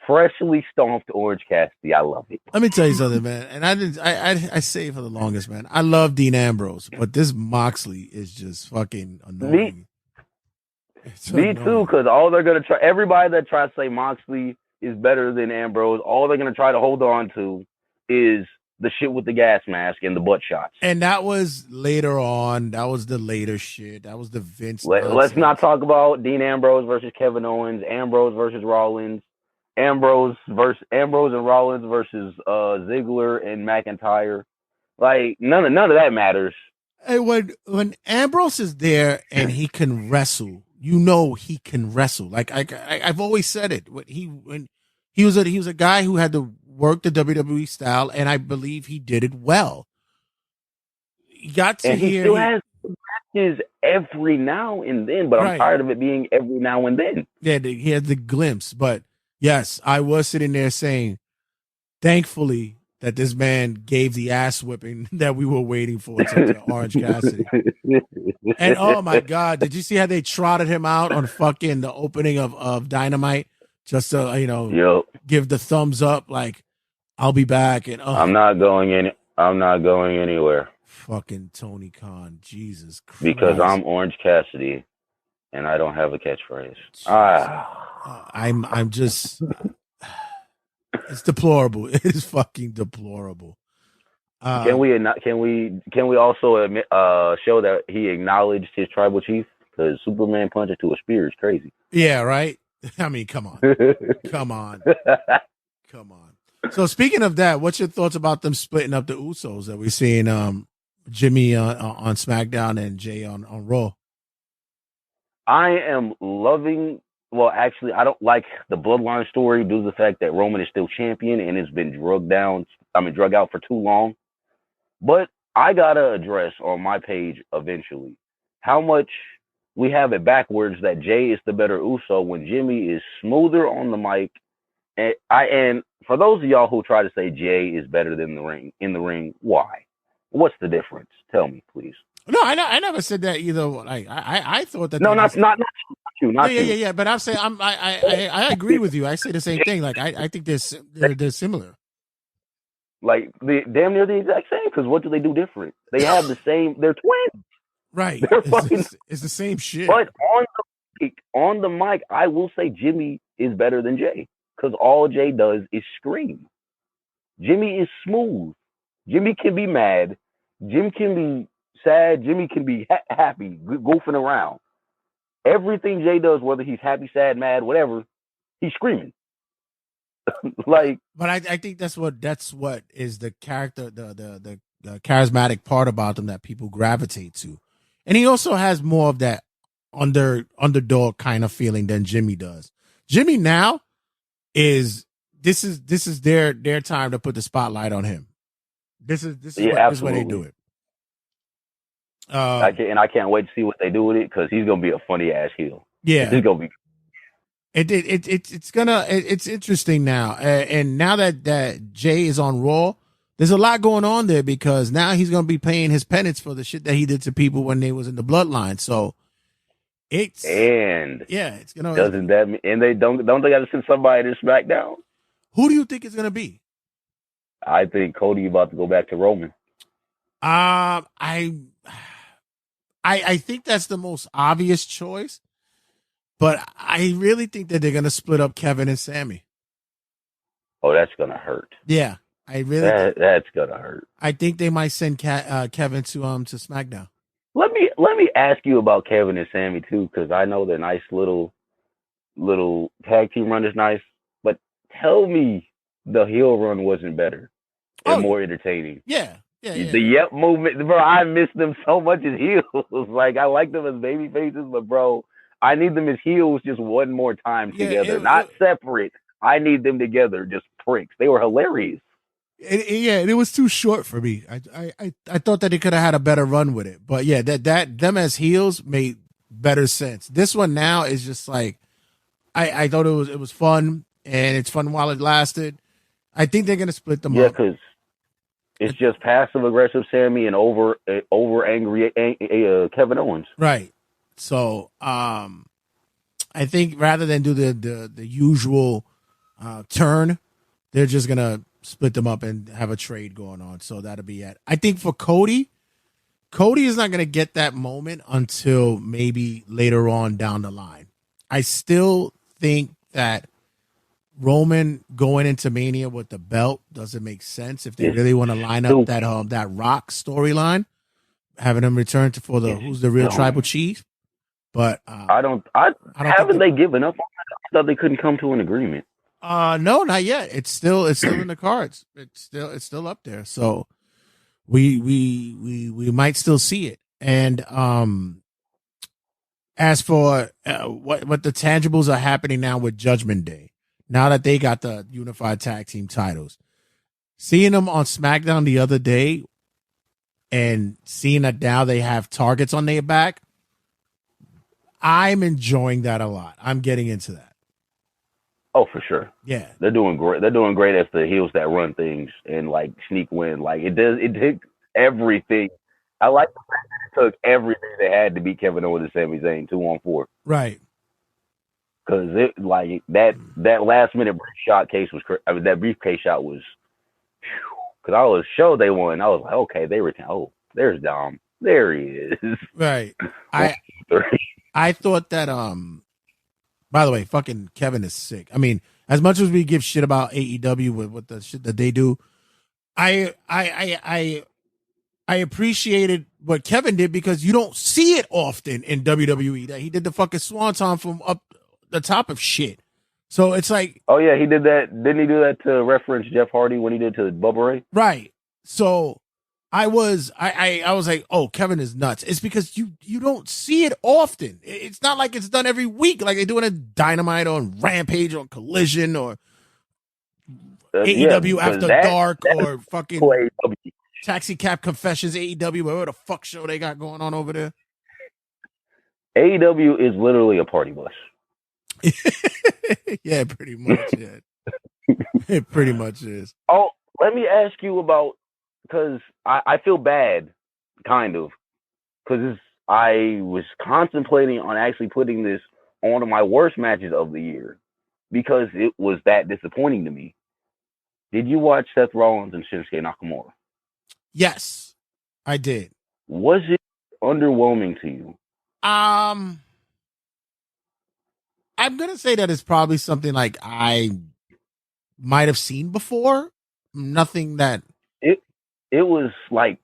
Freshly stomped Orange Cassidy. I love it. Let me tell you something, man. And I say it for the longest, man. I love Dean Ambrose, but this Moxley is just fucking annoying. Me too, because all they're going to try, everybody that tries to say Moxley is better than Ambrose, all they're going to try to hold on to is the shit with the gas mask and the butt shots. And that was later on. That was the later shit. That was the Vince. Let's not talk about Dean Ambrose versus Kevin Owens, Ambrose versus Rollins, Ambrose and Rollins versus Ziggler and McIntyre. Like, none of that matters. Hey, when Ambrose is there and he can wrestle, he can wrestle. Like I've always said it. When he was a guy who had to work the WWE style, and I believe he did it well. He got to he still has matches every now and then, but I'm tired of it being every now and then. Yeah, he had the glimpse, but yes, I was sitting there saying, thankfully, that this man gave the ass whipping that we were waiting for to Orange Cassidy. And oh my God, did you see how they trotted him out on fucking the opening of Dynamite just to give the thumbs up, like, I'll be back, and I'm not going anywhere. Fucking Tony Khan, Jesus Christ. Because I'm Orange Cassidy and I don't have a catchphrase. I'm just it's deplorable. It is fucking deplorable. Can we also admit, show that he acknowledged his tribal chief? Because Superman punches to a spear is crazy. Yeah, right. I mean, come on. So speaking of that, what's your thoughts about them splitting up the Usos that we're seeing Jimmy on SmackDown and Jay on Raw? I am loving. Well, actually, I don't like the Bloodline story due to the fact that Roman is still champion and has been drug out for too long. But I gotta address on my page eventually how much we have it backwards that Jay is the better Uso when Jimmy is smoother on the mic. And for those of y'all who try to say Jay is better than in the ring, why? What's the difference? Tell me, please. No, I never said that either. Like I thought that. No, not you. Yeah. But I'm saying I agree with you. I say the same thing. Like I think they're similar. Like damn near the exact same. Because what do they do different? They have the same. They're twins. Right. It's the same shit. But on the mic, I will say Jimmy is better than Jay. Because all Jay does is scream. Jimmy is smooth. Jimmy can be mad. Jim can be sad, Jimmy can be happy, goofing around. Everything Jay does, whether he's happy, sad, mad, whatever, he's screaming. Like, but I think that's what is the character, the charismatic part about him that people gravitate to, and he also has more of that underdog kind of feeling than Jimmy does. Jimmy now this is their time to put the spotlight on him. This is why they do it. I can't wait to see what they do with it, because he's gonna be a funny ass heel. Yeah, he's gonna be. It's interesting now, and now that Jay is on Raw, there's a lot going on there, because now he's gonna be paying his penance for the shit that he did to people when they was in the Bloodline. So it's gonna doesn't that mean, and they don't they got to send somebody to SmackDown? Who do you think it's gonna be? I think Cody about to go back to Roman. I think that's the most obvious choice. But I really think that they're going to split up Kevin and Sammy. Oh, that's going to hurt. Yeah, I really. That's going to hurt. I think they might send Kevin to SmackDown. Let me ask you about Kevin and Sammy too, because I know they're nice little tag team run is nice. But tell me the heel run wasn't better and more entertaining. Yeah. The Yep movement, bro. I miss them so much as heels. Like, I like them as baby faces, but bro, I need them as heels just one more time together, not separate. I need them together, just pricks. They were hilarious. It was too short for me. I thought that they could have had a better run with it, but yeah, that them as heels made better sense. This one now is just like, I thought it was fun, and it's fun while it lasted. I think they're gonna split them up. Yeah, because it's just passive aggressive Sammy and over angry Kevin Owens. Right. So I think rather than do the usual turn, they're just gonna split them up and have a trade going on. So that'll be it. I think for Cody is not gonna get that moment until maybe later on down the line. I still think that Roman going into Mania with the belt doesn't make sense if they really want to line up that Rock storyline, having him return for who's the real tribal chief. But haven't they given up on that? I thought they couldn't come to an agreement. No, not yet. It's still in the cards. It's still up there. So we might still see it. And as for what the tangibles are happening now with Judgment Day, now that they got the unified tag team titles, seeing them on SmackDown the other day and seeing that now they have targets on their back, I'm enjoying that a lot. I'm getting into that. Oh, for sure. Yeah. They're doing great. They're doing great as the heels that run things and like sneak win. Like it took everything. I like the fact that it took everything they had to beat Kevin Owens and Sami Zayn 2-on-4. Right. Because it like that last minute that briefcase shot was, because I was sure they won. I was like, okay, they retain. Oh, there's Dom. There he is. Right. I thought that by the way, fucking Kevin is sick. I mean, as much as we give shit about AEW with the shit that they do, I appreciated what Kevin did, because you don't see it often in WWE that he did the fucking swanton from up the top of shit. So it's like, oh yeah, he did that. Didn't he do that to reference Jeff Hardy when he did to Bubba Ray? Right. So I was like, oh, Kevin is nuts. It's because you don't see it often. It's not like it's done every week, like they do it in Dynamite or Rampage or Collision or AEW After Dark or fucking Taxi Cab Confessions, AEW, whatever the fuck show they got going on over there. AEW is literally a party bus. Yeah, pretty much. Yeah. It pretty much is. Oh, let me ask you about, because I feel bad, kind of, because I was contemplating on actually putting this on one of my worst matches of the year because it was that disappointing to me. Did you watch Seth Rollins and Shinsuke Nakamura? Yes, I did. Was it underwhelming to you? I'm going to say that it's probably something like I might have seen before. Nothing that... It was like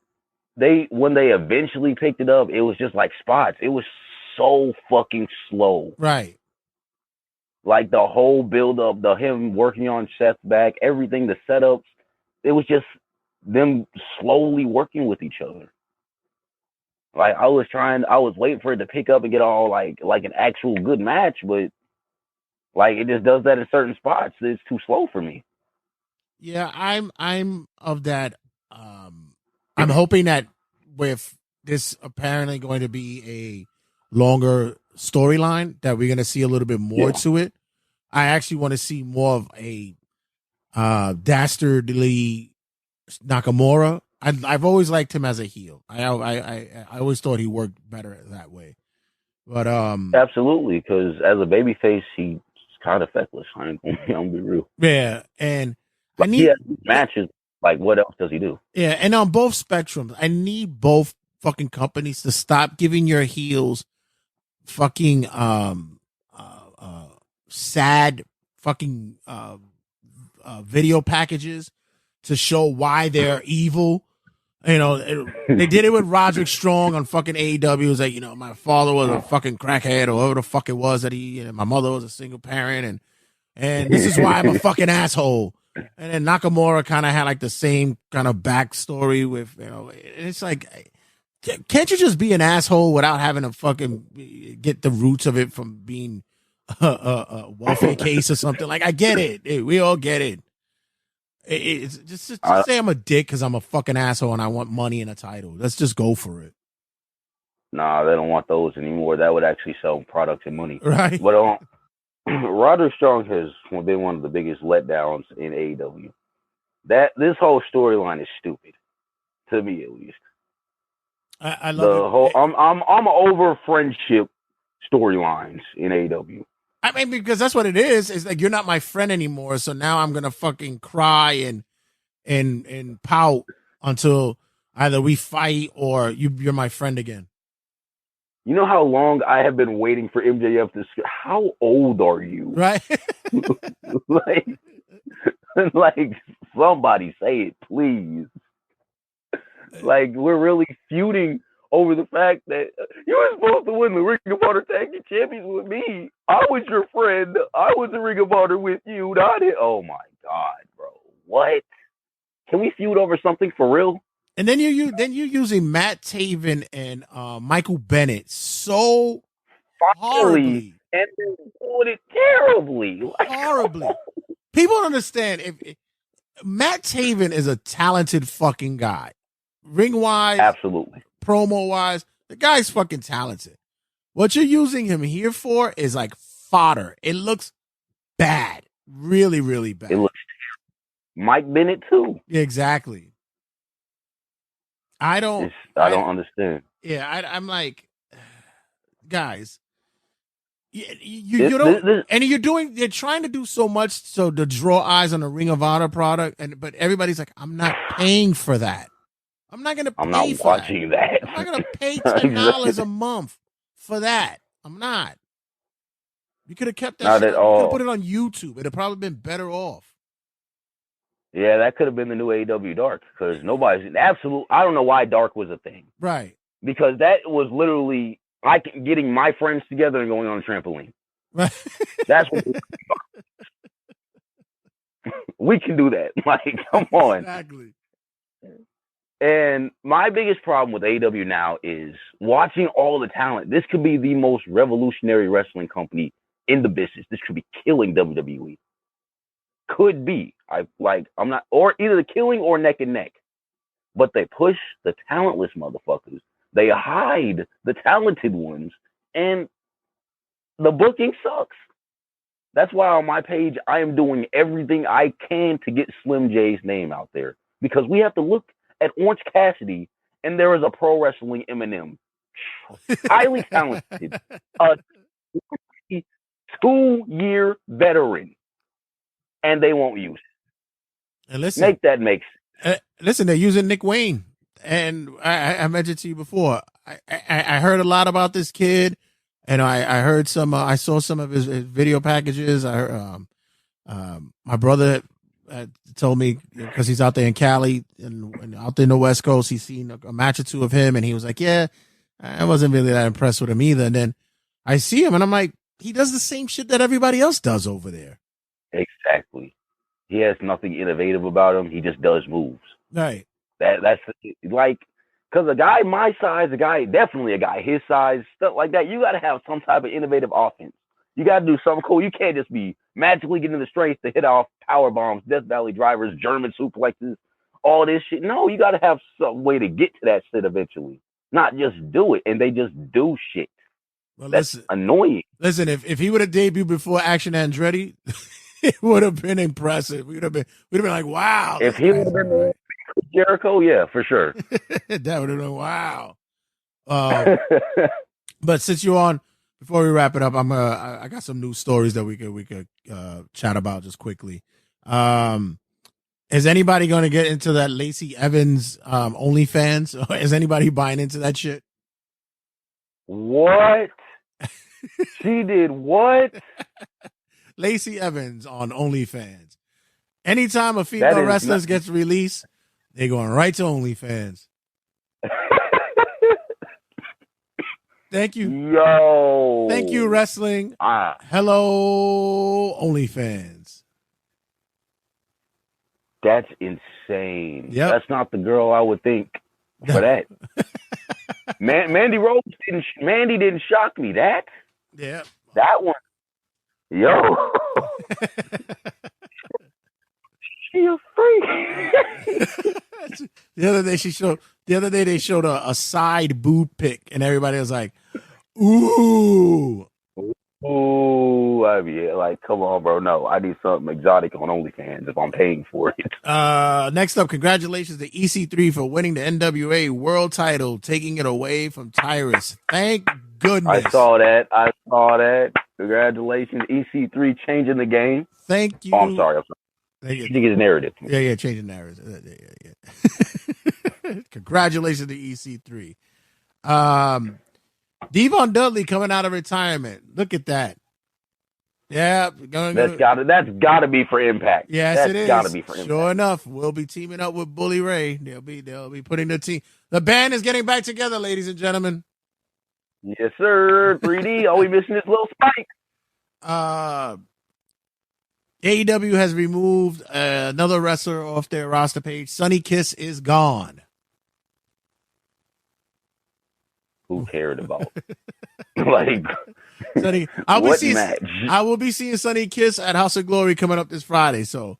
when they eventually picked it up, it was just like spots. It was so fucking slow. Right. Like the whole build up, him working on Seth's back, everything, the setups, it was just them slowly working with each other. Like I was waiting for it to pick up and get all like an actual good match, but like it just does that in certain spots. It's too slow for me. Yeah, I'm of that. I'm hoping that with this apparently going to be a longer storyline, that we're going to see a little bit more to it. I actually want to see more of a dastardly Nakamura. I've always liked him as a heel. I always thought he worked better that way. But absolutely, because as a babyface, he's kind of feckless. I'm gonna be real. Yeah, and but he has matches. Like, what else does he do? Yeah, and on both spectrums, I need both fucking companies to stop giving your heels fucking sad fucking video packages to show why they're evil. You know, they did it with Roderick Strong on fucking AEW. It was like, you know, my father was a fucking crackhead or whatever the fuck it was that my mother was a single parent and this is why I'm a fucking asshole. And then Nakamura kind of had like the same kind of backstory with, you know, it's like, can't you just be an asshole without having to fucking get the roots of it from being a welfare case or something? Like, I get it. We all get it. It's just say I'm a dick because I'm a fucking asshole and I want money and a title. Let's just go for it. Nah, they don't want those anymore. That would actually sell products and money. Right. But Roderick Strong has been one of the biggest letdowns in AEW. This whole storyline is stupid, to me at least. I love it. I'm over friendship storylines in AEW. I mean, because that's what it is. It's like, you're not my friend anymore, so now I'm gonna fucking cry and pout until either we fight or you're my friend again. You know how long I have been waiting for MJF to say, how old are you? Right. like somebody say it, please. Like, we're really feuding over the fact that you were supposed to win the Ring of Honor Tag Team Champions with me. I was your friend. I was the Ring of Honor with you. Oh my God, bro. What? Can we feud over something for real? And then you're using Matt Taven and Michael Bennett so horribly. And they're doing it terribly. Horribly. People don't understand. If Matt Taven is a talented fucking guy. Ring-wise. Absolutely. Promo-wise. The guy's fucking talented. What you're using him here for is like fodder. It looks bad. Really, really bad. It looks terrible. Mike Bennett, too. Exactly. I don't understand. Yeah, I'm like, guys, you don't, and you're trying to do so much so to draw eyes on the Ring of Honor product, but everybody's like, I'm not paying for that. I'm not going to pay for that. I'm not watching that. I'm not going to pay $10 a month for that. I'm not. You could have kept that. Not at all. You could have put it on YouTube. It'd have probably been better off. Yeah, that could have been the new AEW Dark, because I don't know why Dark was a thing. Right. Because that was literally getting my friends together and going on a trampoline. Right. That's what we can do that. Like, come on. Exactly. And my biggest problem with AEW now is watching all the talent. This could be the most revolutionary wrestling company in the business. This could be killing WWE. Could be. I'm not, or either the killing or neck and neck. But they push the talentless motherfuckers. They hide the talented ones, and the booking sucks. That's why on my page I am doing everything I can to get Slim J's name out there, because we have to look at Orange Cassidy, and there is a pro wrestling Eminem, highly talented, a 2-year veteran, and they won't use it. And listen, make that make sense. Listen, they're using Nick Wayne, and I mentioned to you before. I heard a lot about this kid, and I heard some. I saw some of his video packages. I heard, my brother told me, because he's out there in Cali and out there in the West Coast, he's seen a match or two of him, and he was like, yeah, I wasn't really that impressed with him either. And then I see him, and I'm like, he does the same shit that everybody else does over there. Exactly. He has nothing innovative about him. He just does moves. Right. That's like, because a guy my size, definitely a guy his size, stuff like that, you got to have some type of innovative offense. You got to do something cool. You can't just be magically getting the strength to hit off power bombs, Death Valley drivers, German suplexes, all this shit. No, you got to have some way to get to that shit eventually. Not just do it, and they just do shit. Well, that's annoying. Listen, if he would have debuted before Action Andretti, it would have been impressive. We'd have been like, wow. If he would have been Jericho, yeah, for sure. That would have been wow. But since you're on, before we wrap it up, I got some news stories that we could chat about just quickly. Is anybody going to get into that Lacey Evans OnlyFans? Or is anybody buying into that shit? What? She did what? Lacey Evans on OnlyFans. Anytime a female wrestler gets released, they're going right to OnlyFans. Thank you. Yo. Thank you, wrestling. Hello, OnlyFans. That's insane. Yep. That's not the girl I would think for that. Mandy Rose didn't shock me. That one. Yo. She a freak. The other day they showed a side boob pic, and everybody was like, ooh. Ooh, I mean, like, come on, bro. No, I need something exotic on OnlyFans if I'm paying for it. Next up, congratulations to EC3 for winning the NWA World Title, taking it away from Tyrus. Thank goodness. I saw that. Congratulations, EC3 changing the game. Thank you. Oh, I'm sorry. Changing his narrative. Yeah, changing narrative. Yeah. Congratulations to EC3. Devon Dudley coming out of retirement. Look at that. Yeah, that's gotta be for Impact. Yes, that's it is. Gotta be for Impact. Sure enough, we'll be teaming up with Bully Ray. They'll be putting the team. The band is getting back together, ladies and gentlemen. Yes, sir. 3D. All we missing is little Spike. AEW has removed another wrestler off their roster page. Sonny Kiss is gone. Who cared about? Like, Sonny, I will be seeing Sonny Kiss at House of Glory coming up this Friday. So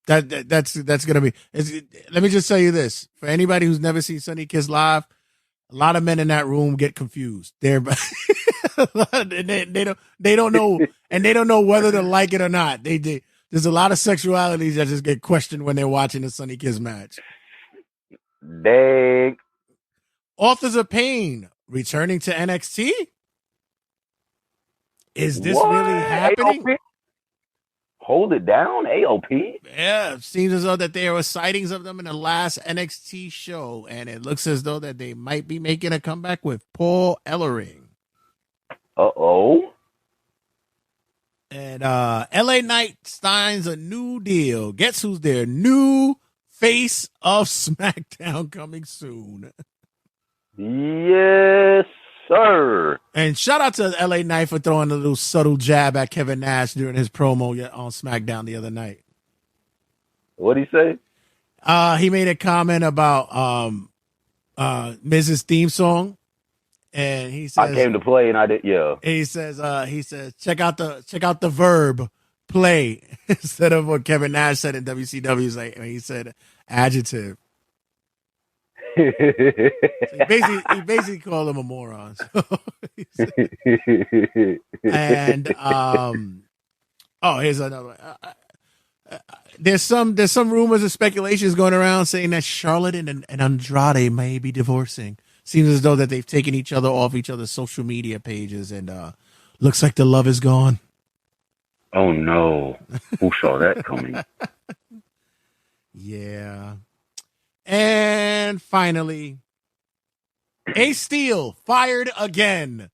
that's gonna be. Let me just tell you this: for anybody who's never seen Sonny Kiss live, a lot of men in that room get confused. They don't know, and they don't know whether to like it or not. There's a lot of sexualities that just get questioned when they're watching the Sonny Kiss match. Dang. Authors of Pain returning to NXT? Is this really happening? AOP? Hold it down, AOP? Yeah, it seems as though that there were sightings of them in the last NXT show, and it looks as though that they might be making a comeback with Paul Ellering. Uh-oh. And LA Knight signs a new deal. Guess who's their new face of SmackDown coming soon? Yes, sir. And shout out to LA Knight for throwing a little subtle jab at Kevin Nash during his promo on SmackDown the other night. What'd he say? He made a comment about Miz's theme song. And he says, I came to play and I did, yeah. He says, check out the verb play instead of what Kevin Nash said in WCW. He said adjective. So he basically called him a moron. And here's another one. There's some rumors and speculations going around saying that Charlotte and Andrade may be divorcing. Seems as though that they've taken each other off each other's social media pages, and looks like the love is gone. Oh no! Who saw that coming? Yeah. And finally, Ace Steel fired again.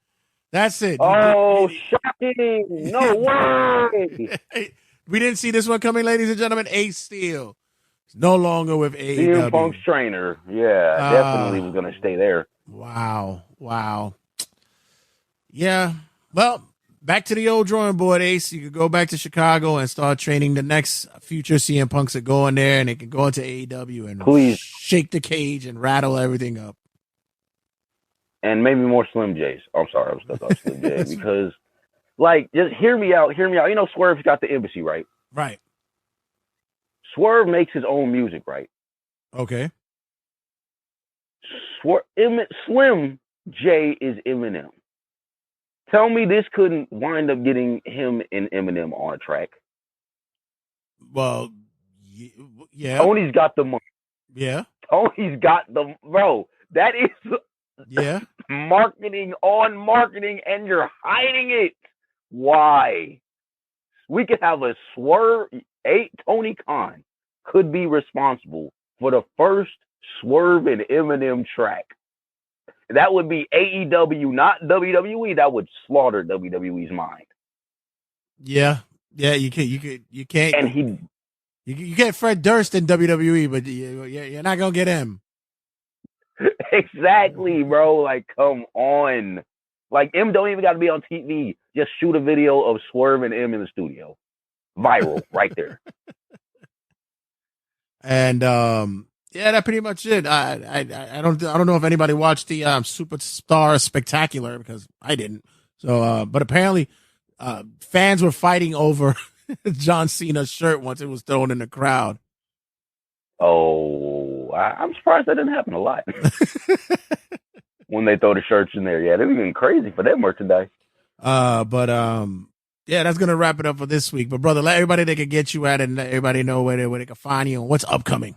That's it. Oh, shocking! No way! We didn't see this one coming, ladies and gentlemen. Ace Steel is no longer with AEW. CM Punk's trainer. Yeah, definitely was going to stay there. Wow. Yeah. Well, back to the old drawing board, Ace. You could go back to Chicago and start training the next future CM Punks that go in there, and they can go into AEW and Please shake the cage and rattle everything up. And maybe more Slim J's. I'm sorry, I'm stuck on Slim J because, like, just hear me out. You know, Swerve's got the embassy, right? Right. Swerve makes his own music, right? Okay. Slim J is Eminem. Tell me this couldn't wind up getting him and Eminem on a track. Well, yeah. Tony's got the money. Yeah. Tony's got the bro. That is marketing on marketing, and you're hiding it. Why? We could have a Swerve. Tony Khan could be responsible for the first Swerve and Eminem track. That would be AEW, not WWE. That would slaughter WWE's mind. Yeah. You can't. And you get Fred Durst in WWE, but you're not gonna get him. Exactly, bro. Like, come on. Like, M don't even got to be on TV. Just shoot a video of Swerve and M in the studio. Viral, right there. And yeah, that's pretty much it. I don't know if anybody watched the Superstar Spectacular, because I didn't. So, but apparently, fans were fighting over John Cena's shirt once it was thrown in the crowd. Oh, I'm surprised that didn't happen a lot. When they throw the shirts in there, yeah, they're even crazy for that merchandise. Yeah, that's gonna wrap it up for this week. But brother, let everybody they can get you at, and let everybody know where they can find you and what's upcoming.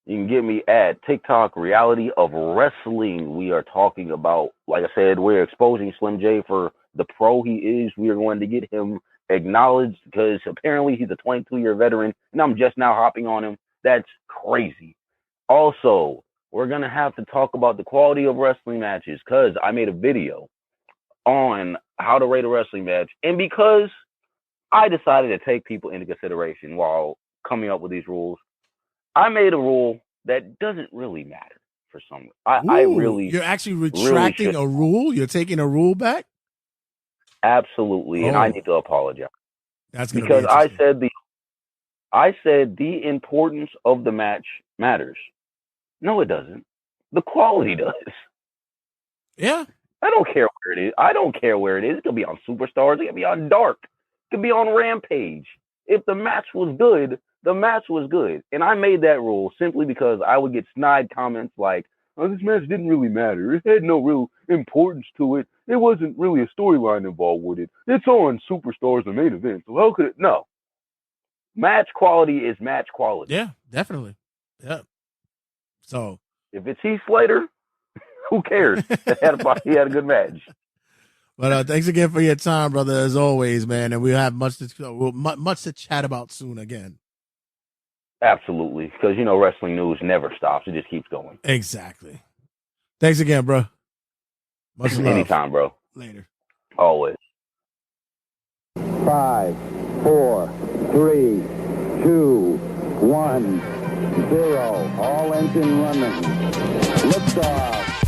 You can get me at TikTok Reality of Wrestling. We are talking about, like I said, we're exposing Slim J for the pro he is. We are going to get him acknowledged because apparently he's a 22-year veteran, and I'm just now hopping on him. That's crazy. Also, we're going to have to talk about the quality of wrestling matches because I made a video on how to rate a wrestling match. And because I decided to take people into consideration while coming up with these rules, I made a rule that doesn't really matter for some. I really. You're actually retracting a rule? You're taking a rule back? Absolutely. And I need to apologize. That's because I said the importance of the match matters. No, it doesn't. The quality does. Yeah. I don't care where it is. I don't care where it is. It could be on Superstars. It could be on Dark. It could be on Rampage. If the match was good, the match was good. And I made that rule simply because I would get snide comments like, oh, this match didn't really matter. It had no real importance to it. There wasn't really a storyline involved with it. It's on Superstars, the main event. So how could it? No. Match quality is match quality. Yeah, definitely. Yeah. So if it's Heath Slater, who cares? He had a good match. But thanks again for your time, brother, as always, man. And we'll have much to chat about soon again. Absolutely. Because, you know, wrestling news never stops. It just keeps going. Exactly. Thanks again, bro. Much love. Anytime, bro. Later. Always. 5, 4, 3, 2, 1, 0. All engine running. Liftoff.